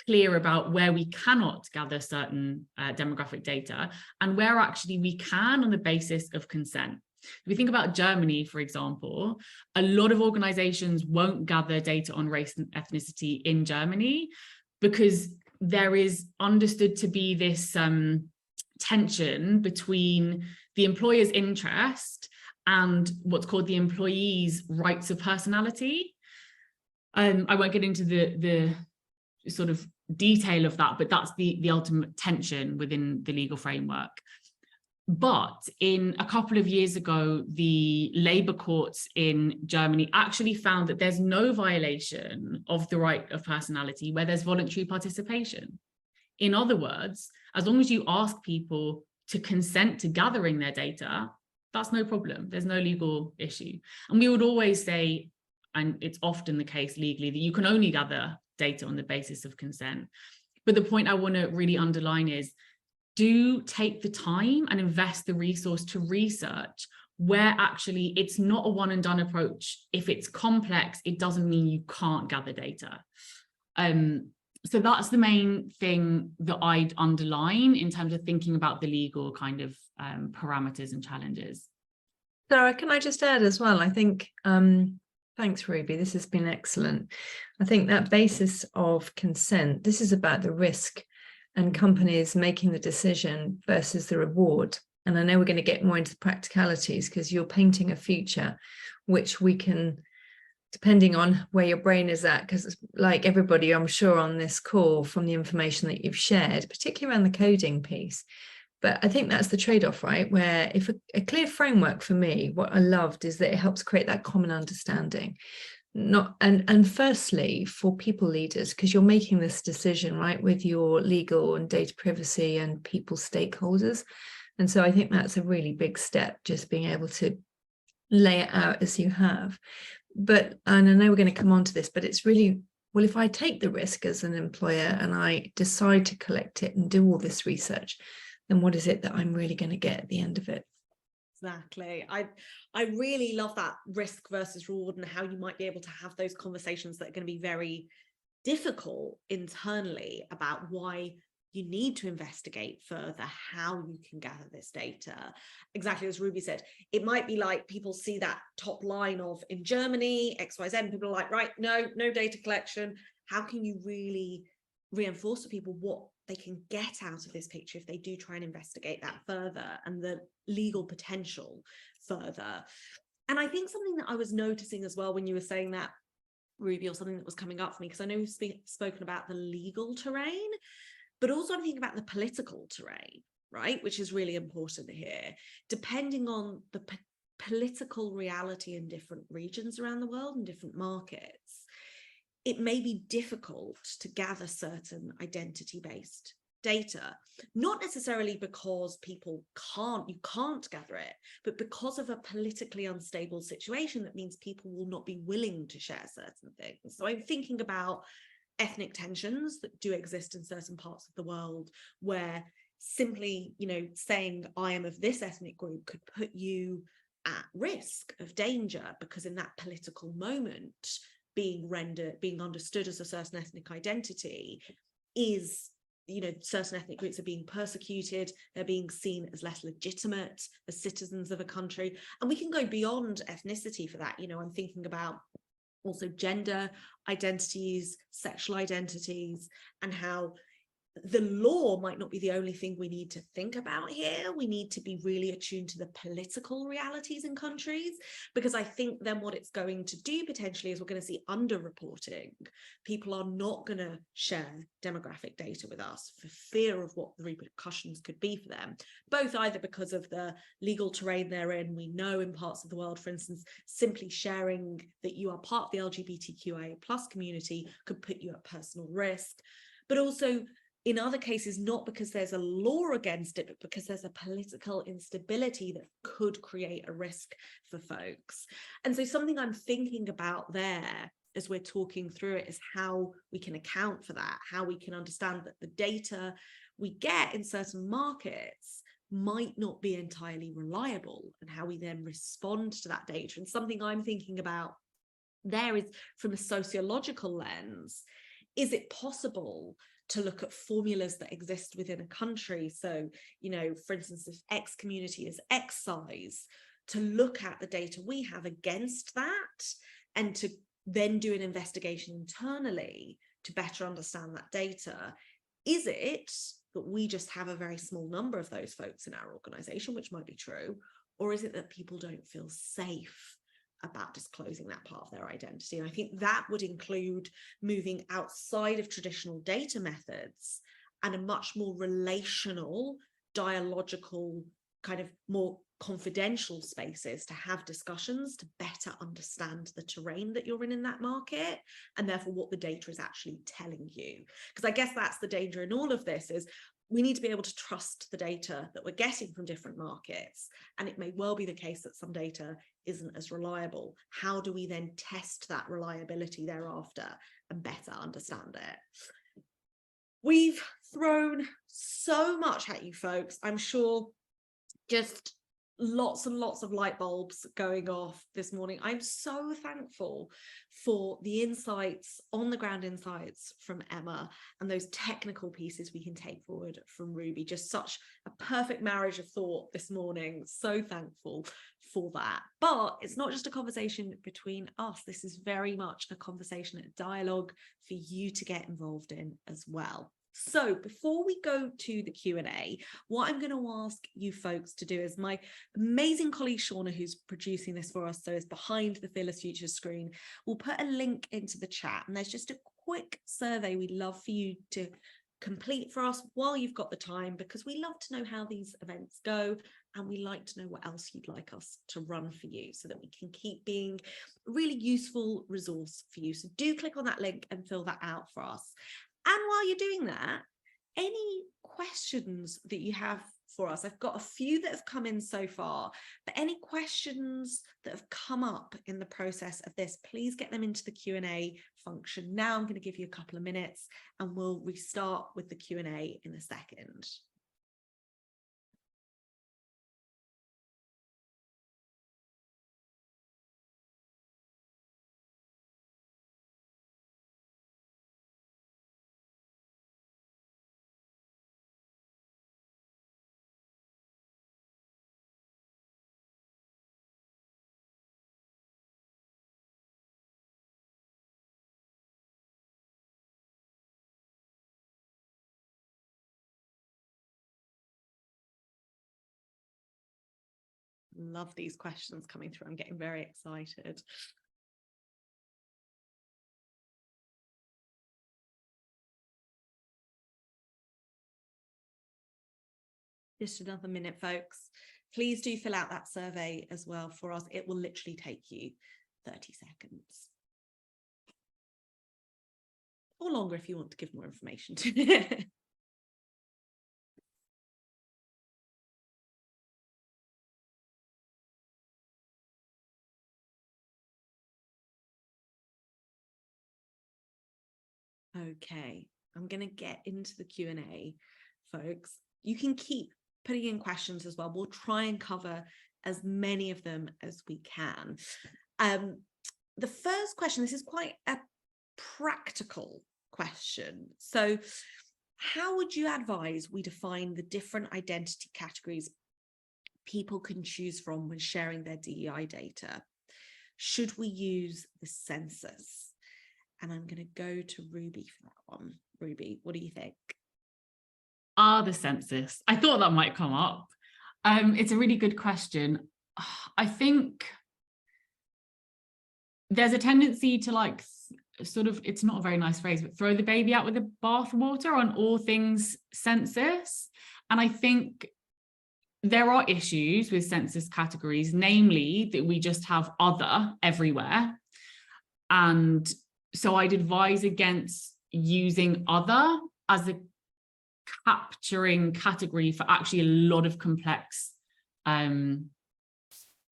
clear about where we cannot gather certain demographic data and where actually we can on the basis of consent. If we think about Germany, for example, a lot of organizations won't gather data on race and ethnicity in Germany because there is understood to be this tension between the employer's interest and what's called the employee's rights of personality. I won't get into the sort of detail of that, but that's the ultimate tension within the legal framework. But in a couple of years ago, the labor courts in Germany actually found that there's no violation of the right of personality where there's voluntary participation. In other words, as long as you ask people to consent to gathering their data, that's no problem. There's no legal issue. And we would always say, and it's often the case legally, that you can only gather data on the basis of consent. But the point I want to really underline is, do take the time and invest the resource to research where actually it's not a one and done approach. If it's complex, it doesn't mean you can't gather data. So that's the main thing that I'd underline in terms of thinking about the legal kind of parameters and challenges. Sarah, can I just add as well? I think, thanks, Ruby, this has been excellent. I think that basis of consent, this is about the risk and companies making the decision versus the reward. And I know we're going to get more into the practicalities, because you're painting a future which we can, depending on where your brain is at, because like everybody, I'm sure on this call, from the information that you've shared, particularly around the coding piece. But I think that's the trade-off, right? Where if a clear framework, for me, what I loved is that it helps create that common understanding. And firstly, for people leaders, because you're making this decision, right, with your legal and data privacy and people stakeholders. And so I think that's a really big step, just being able to lay it out as you have. But, and I know we're going to come on to this, but it's really, well, if I take the risk as an employer and I decide to collect it and do all this research, then what is it that I'm really going to get at the end of it? Exactly. I really love that risk versus reward, and how you might be able to have those conversations that are going to be very difficult internally about why you need to investigate further how you can gather this data. Exactly as Ruby said, it might be like people see that top line of in Germany, XYZ, and people are like, right, no data collection. How can you really reinforce to people what they can get out of this picture if they do try and investigate that further, and the legal potential further? And I think something that I was noticing as well when you were saying that, Ruby, or something that was coming up for me, because I know we've spoken about the legal terrain, but also I'm thinking about the political terrain, right, which is really important here. Depending on the political reality in different regions around the world and different markets, it may be difficult to gather certain identity-based data, not necessarily because you can't gather it, but because of a politically unstable situation that means people will not be willing to share certain things. So I'm thinking about ethnic tensions that do exist in certain parts of the world, where simply, saying I am of this ethnic group could put you at risk of danger, because in that political moment, being understood as a certain ethnic identity is, certain ethnic groups are being persecuted, they're being seen as less legitimate as citizens of a country. And we can go beyond ethnicity for that. I'm thinking about also gender identities, sexual identities, and how the law might not be the only thing we need to think about here. We need to be really attuned to the political realities in countries, because I think then what it's going to do potentially is we're going to see underreporting. People are not going to share demographic data with us for fear of what the repercussions could be for them, both either because of the legal terrain they're in. We know in parts of the world, for instance, simply sharing that you are part of the LGBTQIA+ community could put you at personal risk, but also in other cases, not because there's a law against it, but because there's a political instability that could create a risk for folks. And so something I'm thinking about there as we're talking through it is how we can account for that, how we can understand that the data we get in certain markets might not be entirely reliable, and how we then respond to that data. And something I'm thinking about there is, from a sociological lens, is it possible to look at formulas that exist within a country? So, for instance, if X community is X size, to look at the data we have against that, and to then do an investigation internally to better understand that data. Is it that we just have a very small number of those folks in our organization, which might be true, or is it that people don't feel safe about disclosing that part of their identity? And I think that would include moving outside of traditional data methods and a much more relational, dialogical, kind of more confidential spaces to have discussions to better understand the terrain that you're in that market, and therefore what the data is actually telling you. Because I guess that's the danger in all of this, is we need to be able to trust the data that we're getting from different markets. And it may well be the case that some data isn't as reliable. How do we then test that reliability thereafter and better understand it? We've thrown so much at you folks. I'm sure just lots and lots of light bulbs going off this morning. I'm so thankful for the insights, on the ground insights from Emma, and those technical pieces we can take forward from Ruby. Just such a perfect marriage of thought this morning. So thankful for that. But it's not just a conversation between us. This is very much a conversation, a dialogue for you to get involved in as well. So before we go to the Q&A, what I'm going to ask you folks to do is, my amazing colleague Shauna, who's producing this for us, so is behind the Fearless Futures screen, will put a link into the chat, and there's just a quick survey we'd love for you to complete for us while you've got the time, because we love to know how these events go, and we like to know what else you'd like us to run for you, so that we can keep being a really useful resource for you. So do click on that link and fill that out for us. And while you're doing that, any questions that you have for us? I've got a few that have come in so far, but any questions that have come up in the process of this, please get them into the Q&A function. Now I'm going to give you a couple of minutes and we'll restart with the Q&A in a second. Love these questions coming through. I'm getting very excited. Just another minute, folks. Please do fill out that survey as well for us. It will literally take you 30 seconds. Or longer if you want to give more information to it. Okay, I'm going to get into the Q&A, folks. You can keep putting in questions as well. We'll try and cover as many of them as we can. The first question, this is quite a practical question. So how would you advise we define the different identity categories people can choose from when sharing their DEI data? Should we use the census? And I'm going to go to Ruby for that one. Ruby, what do you think? The census. I thought that might come up. It's a really good question. I think there's a tendency to like sort of, it's not a very nice phrase, but throw the baby out with the bathwater on all things census. And I think there are issues with census categories, namely that we just have other everywhere. And so I'd advise against using other as a capturing category for actually a lot of complex,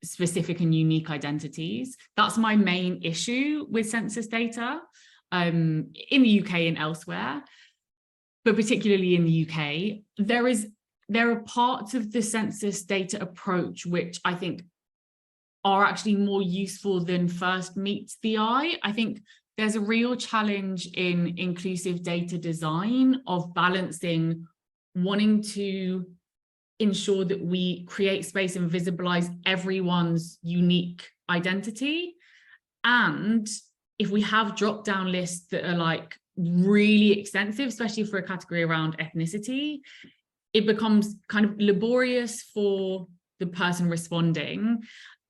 specific and unique identities. That's my main issue with census data in the UK and elsewhere, but particularly in the UK. There are parts of the census data approach which I think are actually more useful than first meets the eye. I think there's a real challenge in inclusive data design of balancing wanting to ensure that we create space and visibilize everyone's unique identity. And if we have drop-down lists that are like really extensive, especially for a category around ethnicity, it becomes kind of laborious for the person responding.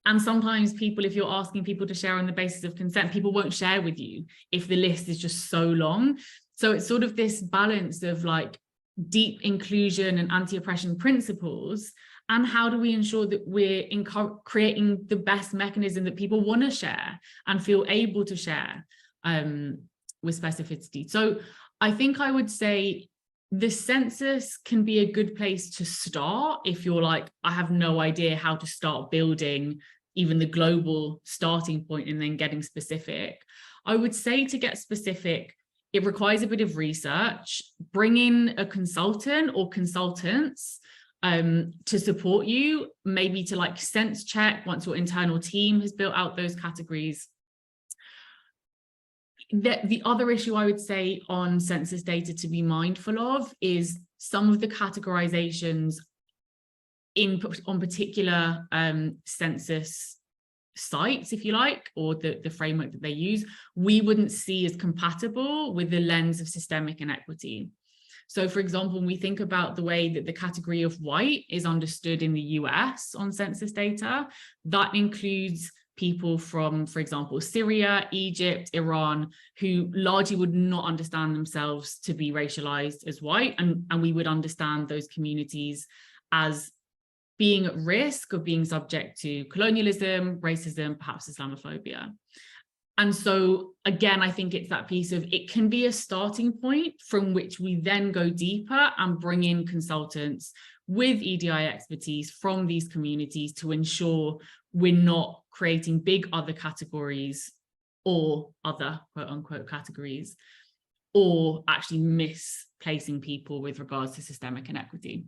And sometimes people, if you're asking people to share on the basis of consent, people won't share with you if the list is just so long. So it's sort of this balance of like deep inclusion and anti-oppression principles, and how do we ensure that we're creating the best mechanism that people want to share and feel able to share with specificity. So I think I would say the census can be a good place to start if you're like, I have no idea how to start building even the global starting point and then getting specific. I would say to get specific, it requires a bit of research. Bring in a consultant or consultants to support you, maybe to like sense check once your internal team has built out those categories. The other issue I would say on census data to be mindful of is some of the categorizations on particular census sites, if you like, or the framework that they use, we wouldn't see as compatible with the lens of systemic inequity. So for example, when we think about the way that the category of white is understood in the US on census data, that includes people from, for example, Syria, Egypt, Iran, who largely would not understand themselves to be racialized as white. And we would understand those communities as being at risk of being subject to colonialism, racism, perhaps Islamophobia. And so, again, I think it's that piece of, it can be a starting point from which we then go deeper and bring in consultants with EDI expertise from these communities to ensure we're not creating big other categories or other quote unquote categories, or actually misplacing people with regards to systemic inequity.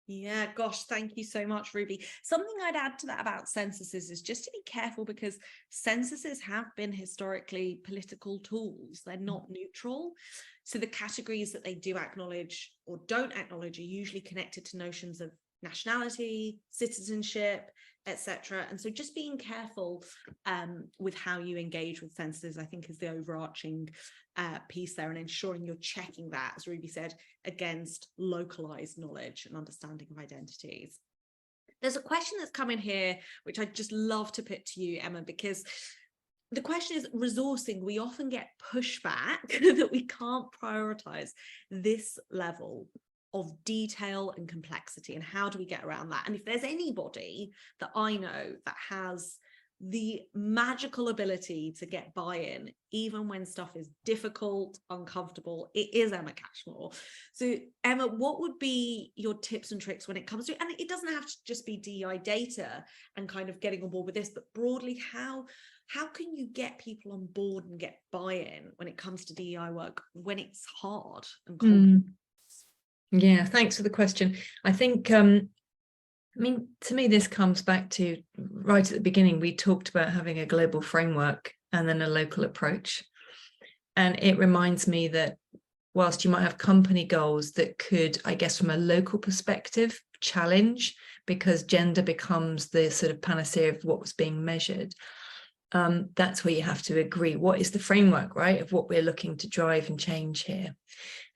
Yeah, gosh, thank you so much, Ruby. Something I'd add to that about censuses is just to be careful, because censuses have been historically political tools. They're not neutral. So the categories that they do acknowledge or don't acknowledge are usually connected to notions of nationality, citizenship, etc. And so just being careful with how you engage with censuses, I think, is the overarching piece there, and ensuring you're checking that, as Ruby said, against localized knowledge and understanding of identities. There's a question that's come in here, which I'd just love to put to you, Emma, because the question is resourcing. We often get pushback that we can't prioritize this level of detail and complexity, and how do we get around that? And if there's anybody that I know that has the magical ability to get buy-in even when stuff is difficult, uncomfortable, it is Emma Cashmore. So Emma, what would be your tips and tricks when it comes to, and it doesn't have to just be DEI data and kind of getting on board with this, but broadly, how can you get people on board and get buy-in when it comes to DEI work when it's hard and complex? Yeah, thanks for the question. I think, I mean, to me, this comes back to right at the beginning, we talked about having a global framework and then a local approach. And it reminds me that whilst you might have company goals that could, I guess, from a local perspective, challenge, because gender becomes the sort of panacea of what was being measured. That's where you have to agree. What is the framework, right, of what we're looking to drive and change here?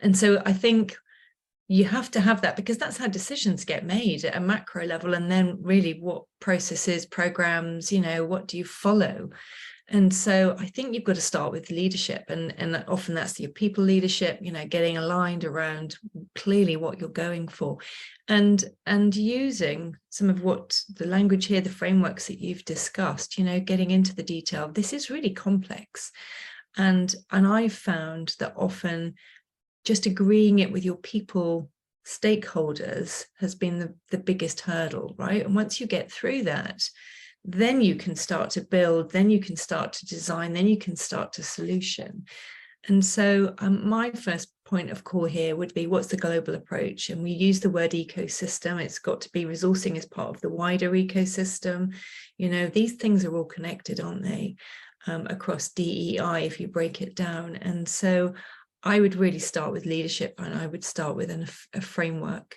And so I think you have to have that, because that's how decisions get made at a macro level. And then really what processes, programs, you know, what do you follow? And so I think you've got to start with leadership, and often that's your people leadership, you know, getting aligned around clearly what you're going for, and using some of what the language here, the frameworks that you've discussed, you know, getting into the detail. This is really complex. And I've found that often just agreeing it with your people stakeholders has been the biggest hurdle, right? And once you get through that, then you can start to build, then you can start to design, then you can start to solution. And so my first point of call here would be, what's the global approach? And we use the word ecosystem. It's got to be resourcing as part of the wider ecosystem. You know, these things are all connected, aren't they? Across DEI, if you break it down. And so I would really start with leadership, and I would start with a framework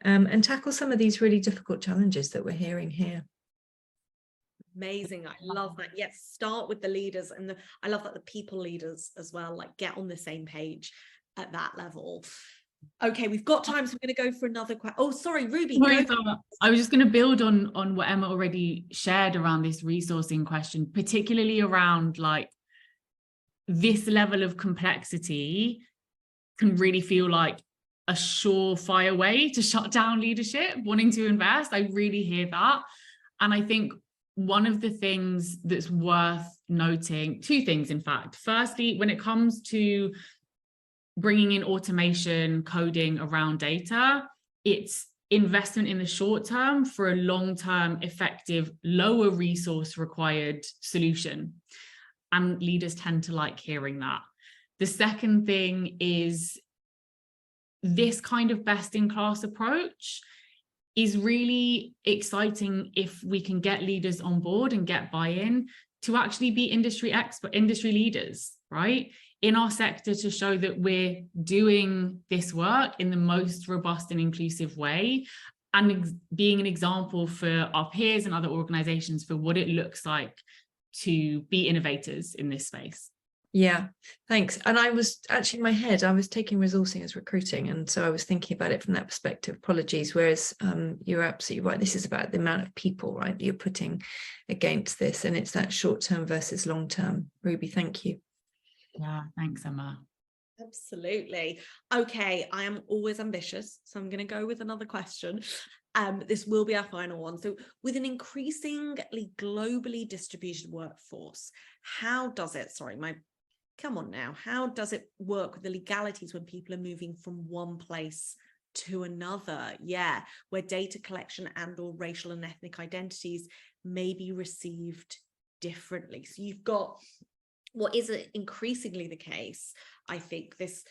and tackle some of these really difficult challenges that we're hearing here. Amazing. I love that. Yes, start with the leaders, and I love that the people leaders as well, like, get on the same page at that level. Okay, we've got time, so we're going to go for another question. Oh, sorry, Ruby. I was just going to build on what Emma already shared around this resourcing question, particularly around like this level of complexity can really feel like a surefire way to shut down leadership wanting to invest. I really hear that. And I think one of the things that's worth noting, two things, in fact. Firstly, when it comes to bringing in automation, coding around data, it's investment in the short term for a long-term, effective, lower resource required solution. And leaders tend to like hearing that. The second thing is this kind of best-in-class approach is really exciting if we can get leaders on board and get buy-in to actually be industry leaders, right? In our sector, to show that we're doing this work in the most robust and inclusive way, and being an example for our peers and other organizations for what it looks like to be innovators in this space. Yeah, thanks. And I was actually in my head, I was taking resourcing as recruiting. And so I was thinking about it from that perspective. Apologies. Whereas you're absolutely right. This is about the amount of people, right, that you're putting against this. And it's that short term versus long term. Ruby, thank you. Yeah, thanks, Emma. Absolutely. Okay, I am always ambitious, so I'm going to go with another question. This will be our final one. So with an increasingly globally distributed workforce, how does it, how does it work with the legalities when people are moving from one place to another? Yeah, where data collection and or racial and ethnic identities may be received differently. So you've got what is increasingly the case, I think, this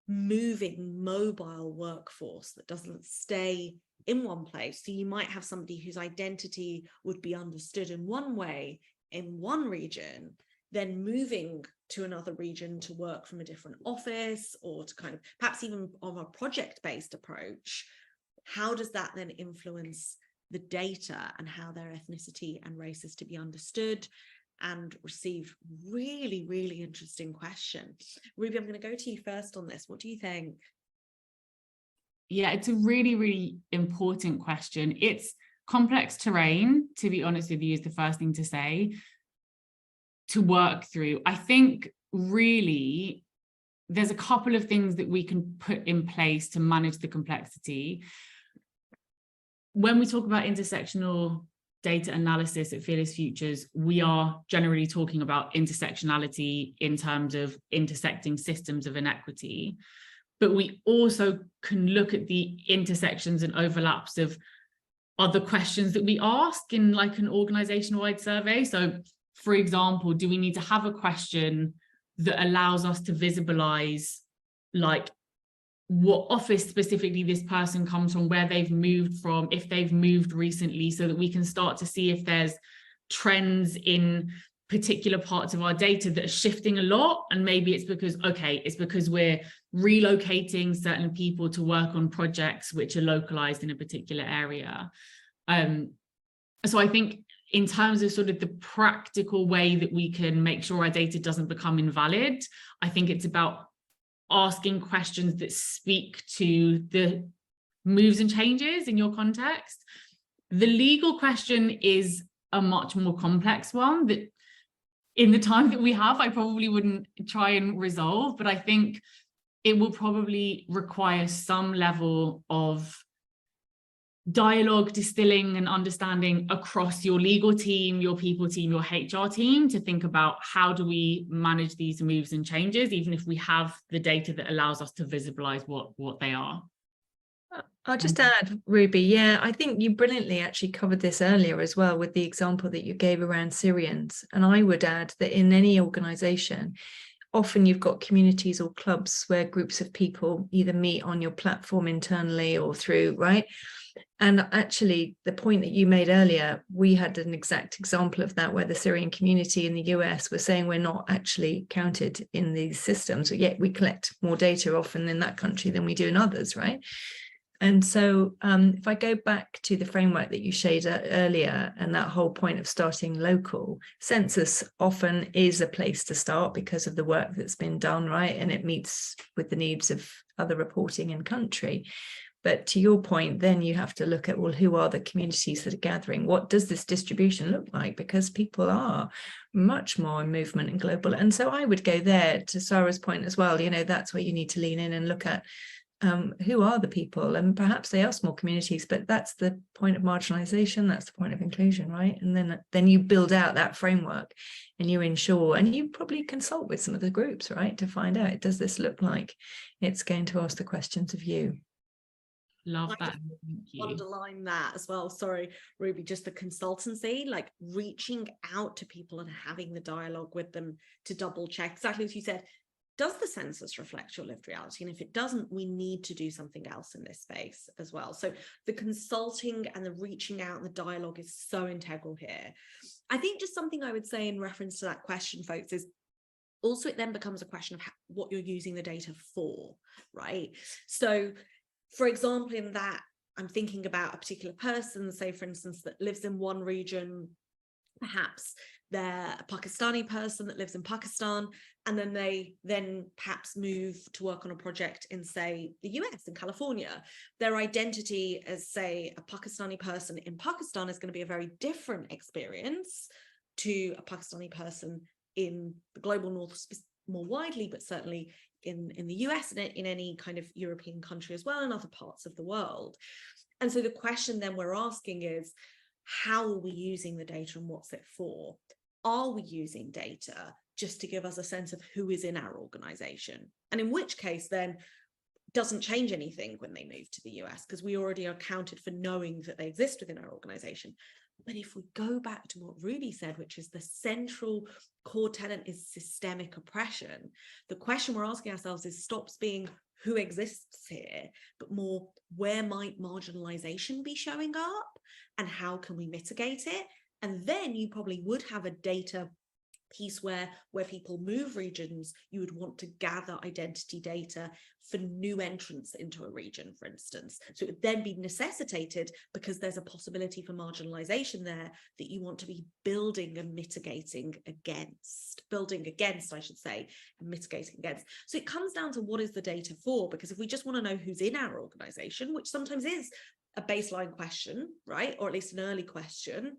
moving mobile workforce that doesn't stay in one place. So you might have somebody whose identity would be understood in one way in one region, then moving to another region to work from a different office, or to kind of perhaps even on a project-based approach. How does that then influence the data and how their ethnicity and race is to be understood and received? Really, really interesting question. Ruby, I'm going to go to you first on this. What do you think? Yeah, it's a really, really important question. It's complex terrain, to be honest with you, is the first thing to say, to work through. I think really there's a couple of things that we can put in place to manage the complexity. When we talk about intersectional data analysis at Fearless Futures, we are generally talking about intersectionality in terms of intersecting systems of inequity. But we also can look at the intersections and overlaps of other questions that we ask in like an organization-wide survey. So, for example, do we need to have a question that allows us to visibilize like what office specifically this person comes from, where they've moved from, if they've moved recently, so that we can start to see if there's trends in particular parts of our data that are shifting a lot. And maybe it's because, okay, it's because we're relocating certain people to work on projects which are localized in a particular area. So I think in terms of sort of the practical way that we can make sure our data doesn't become invalid, I think it's about asking questions that speak to the moves and changes in your context. The legal question is a much more complex one that in the time that we have, I probably wouldn't try and resolve, but I think it will probably require some level of dialogue, distilling and understanding across your legal team, your people team, your HR team, to think about how do we manage these moves and changes, even if we have the data that allows us to visibilize what they are. I'll just add, Ruby, yeah, I think you brilliantly actually covered this earlier as well with the example that you gave around Syrians. And I would add that in any organization, often you've got communities or clubs where groups of people either meet on your platform internally or through, right? And actually, the point that you made earlier, we had an exact example of that, where the Syrian community in the US were saying we're not actually counted in these systems, but yet we collect more data often in that country than we do in others, right? And so if I go back to the framework that you showed earlier and that whole point of starting local, census often is a place to start because of the work that's been done, right? And it meets with the needs of other reporting in country. But to your point, then you have to look at, well, who are the communities that are gathering? What does this distribution look like? Because people are much more in movement and global. And so I would go there to Sarah's point as well. You know, that's where you need to lean in and look at who are the people, and perhaps they are small communities, but that's the point of marginalization, that's the point of inclusion, right? And then you build out that framework and you ensure, and you probably consult with some of the groups, right, to find out, does this look like it's going to ask the questions of you? Love that. Thank you. Underline that as well. Sorry, Ruby, just the consultancy, like reaching out to people and having the dialogue with them to double check exactly as you said. Does the census reflect your lived reality? And if it doesn't, we need to do something else in this space as well. So the consulting and the reaching out and the dialogue is so integral here. I think just something I would say in reference to that question, folks, is also it then becomes a question of what you're using the data for, right? So for example, in that, I'm thinking about a particular person, say, for instance, that lives in one region. Perhaps they're a Pakistani person that lives in Pakistan, and then they then perhaps move to work on a project in, say, the US, in California. Their identity as, say, a Pakistani person in Pakistan is going to be a very different experience to a Pakistani person in the global north more widely, but certainly in the US and in any kind of European country as well, and other parts of the world. And so the question then we're asking is, how are we using the data and what's it for? Are we using data just to give us a sense of who is in our organization? And in which case then doesn't change anything when they move to the US, because we already are accounted for knowing that they exist within our organization. But if we go back to what Ruby said, which is the central core tenet is systemic oppression, the question we're asking ourselves is stops being who exists here, but more where might marginalization be showing up and how can we mitigate it? And then you probably would have a data piece where people move regions, you would want to gather identity data for new entrants into a region, for instance. So it would then be necessitated, because there's a possibility for marginalization there, that you want to be building and mitigating against, I should say, and mitigating against. So it comes down to what is the data for, because if we just want to know who's in our organization, which sometimes is a baseline question, right, or at least an early question,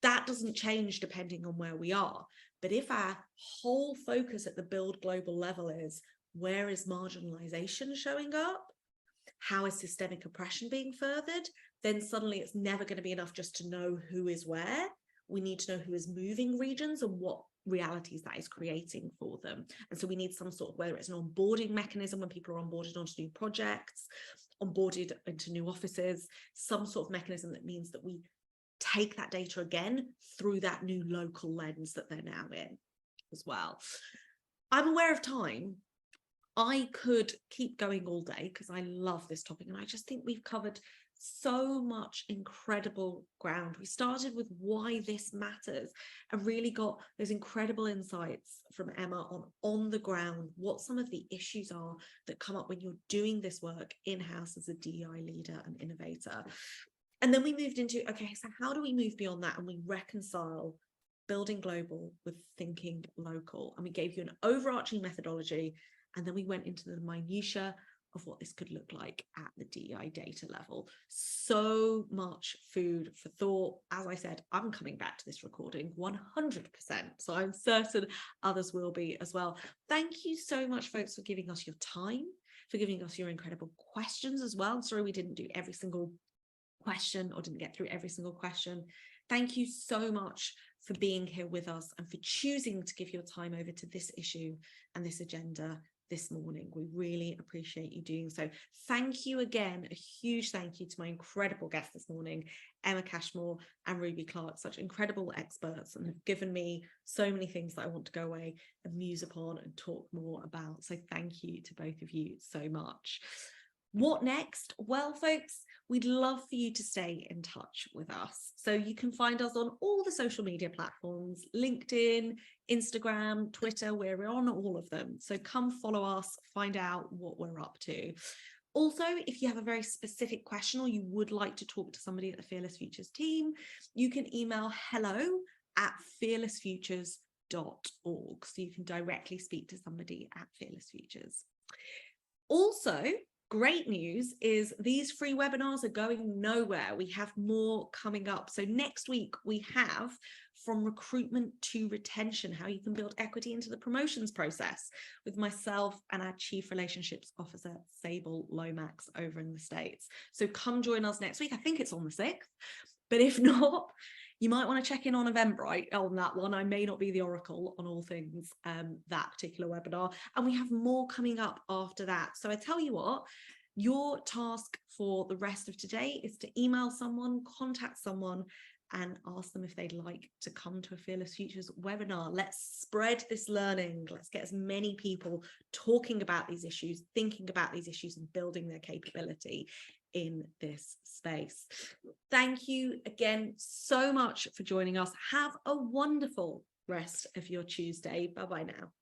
that doesn't change depending on where we are. But if our whole focus at the build global level is where is marginalization showing up, how is systemic oppression being furthered, then suddenly it's never going to be enough just to know who is where. We need to know who is moving regions and what realities that is creating for them. And so we need some sort of, whether it's an onboarding mechanism when people are onboarded onto new projects, onboarded into new offices, some sort of mechanism that means that we take that data again through that new local lens that they're now in as well. I'm aware of time. I could keep going all day because I love this topic, and I just think we've covered so much incredible ground. We started with why this matters and really got those incredible insights from Emma on the ground, what some of the issues are that come up when you're doing this work in-house as a DEI leader and innovator. And then we moved into, okay, so how do we move beyond that and we reconcile building global with thinking local? And we gave you an overarching methodology, and then we went into the minutiae of what this could look like at the DEI data level. So much food for thought. As I said, I'm coming back to this recording 100%. So I'm certain others will be as well. Thank you so much, folks, for giving us your time, for giving us your incredible questions as well. I'm sorry we didn't do every single question or didn't get through every single question. Thank you so much for being here with us and for choosing to give your time over to this issue and this agenda this morning. We really appreciate you doing so. Thank you again. A huge thank you to my incredible guests this morning, Emma Cashmore and Ruby Clark, such incredible experts, and have given me so many things that I want to go away and muse upon and talk more about. So thank you to both of you so much. What next? Well, folks, we'd love for you to stay in touch with us. So you can find us on all the social media platforms, LinkedIn, Instagram, Twitter, we're on all of them. So come follow us, find out what we're up to. Also, if you have a very specific question or you would like to talk to somebody at the Fearless Futures team, you can email hello@fearlessfutures.org. So you can directly speak to somebody at Fearless Futures. Also, great news is these free webinars are going nowhere. We have more coming up. So next week we have From Recruitment to Retention, how you can build equity into the promotions process, with myself and our Chief Relationships Officer, Sable Lomax, over in the States. So come join us next week. I think it's on the 6th, but if not, you might want to check in on Eventbrite on that one. I may not be the oracle on all things that particular webinar. And we have more coming up after that. So I tell you what, your task for the rest of today is to email someone, contact someone, and ask them if they'd like to come to a Fearless Futures webinar. Let's spread this learning. Let's get as many people talking about these issues, thinking about these issues, and building their capability in this space. Thank you again so much for joining us. Have a wonderful rest of your Tuesday. Bye-bye now.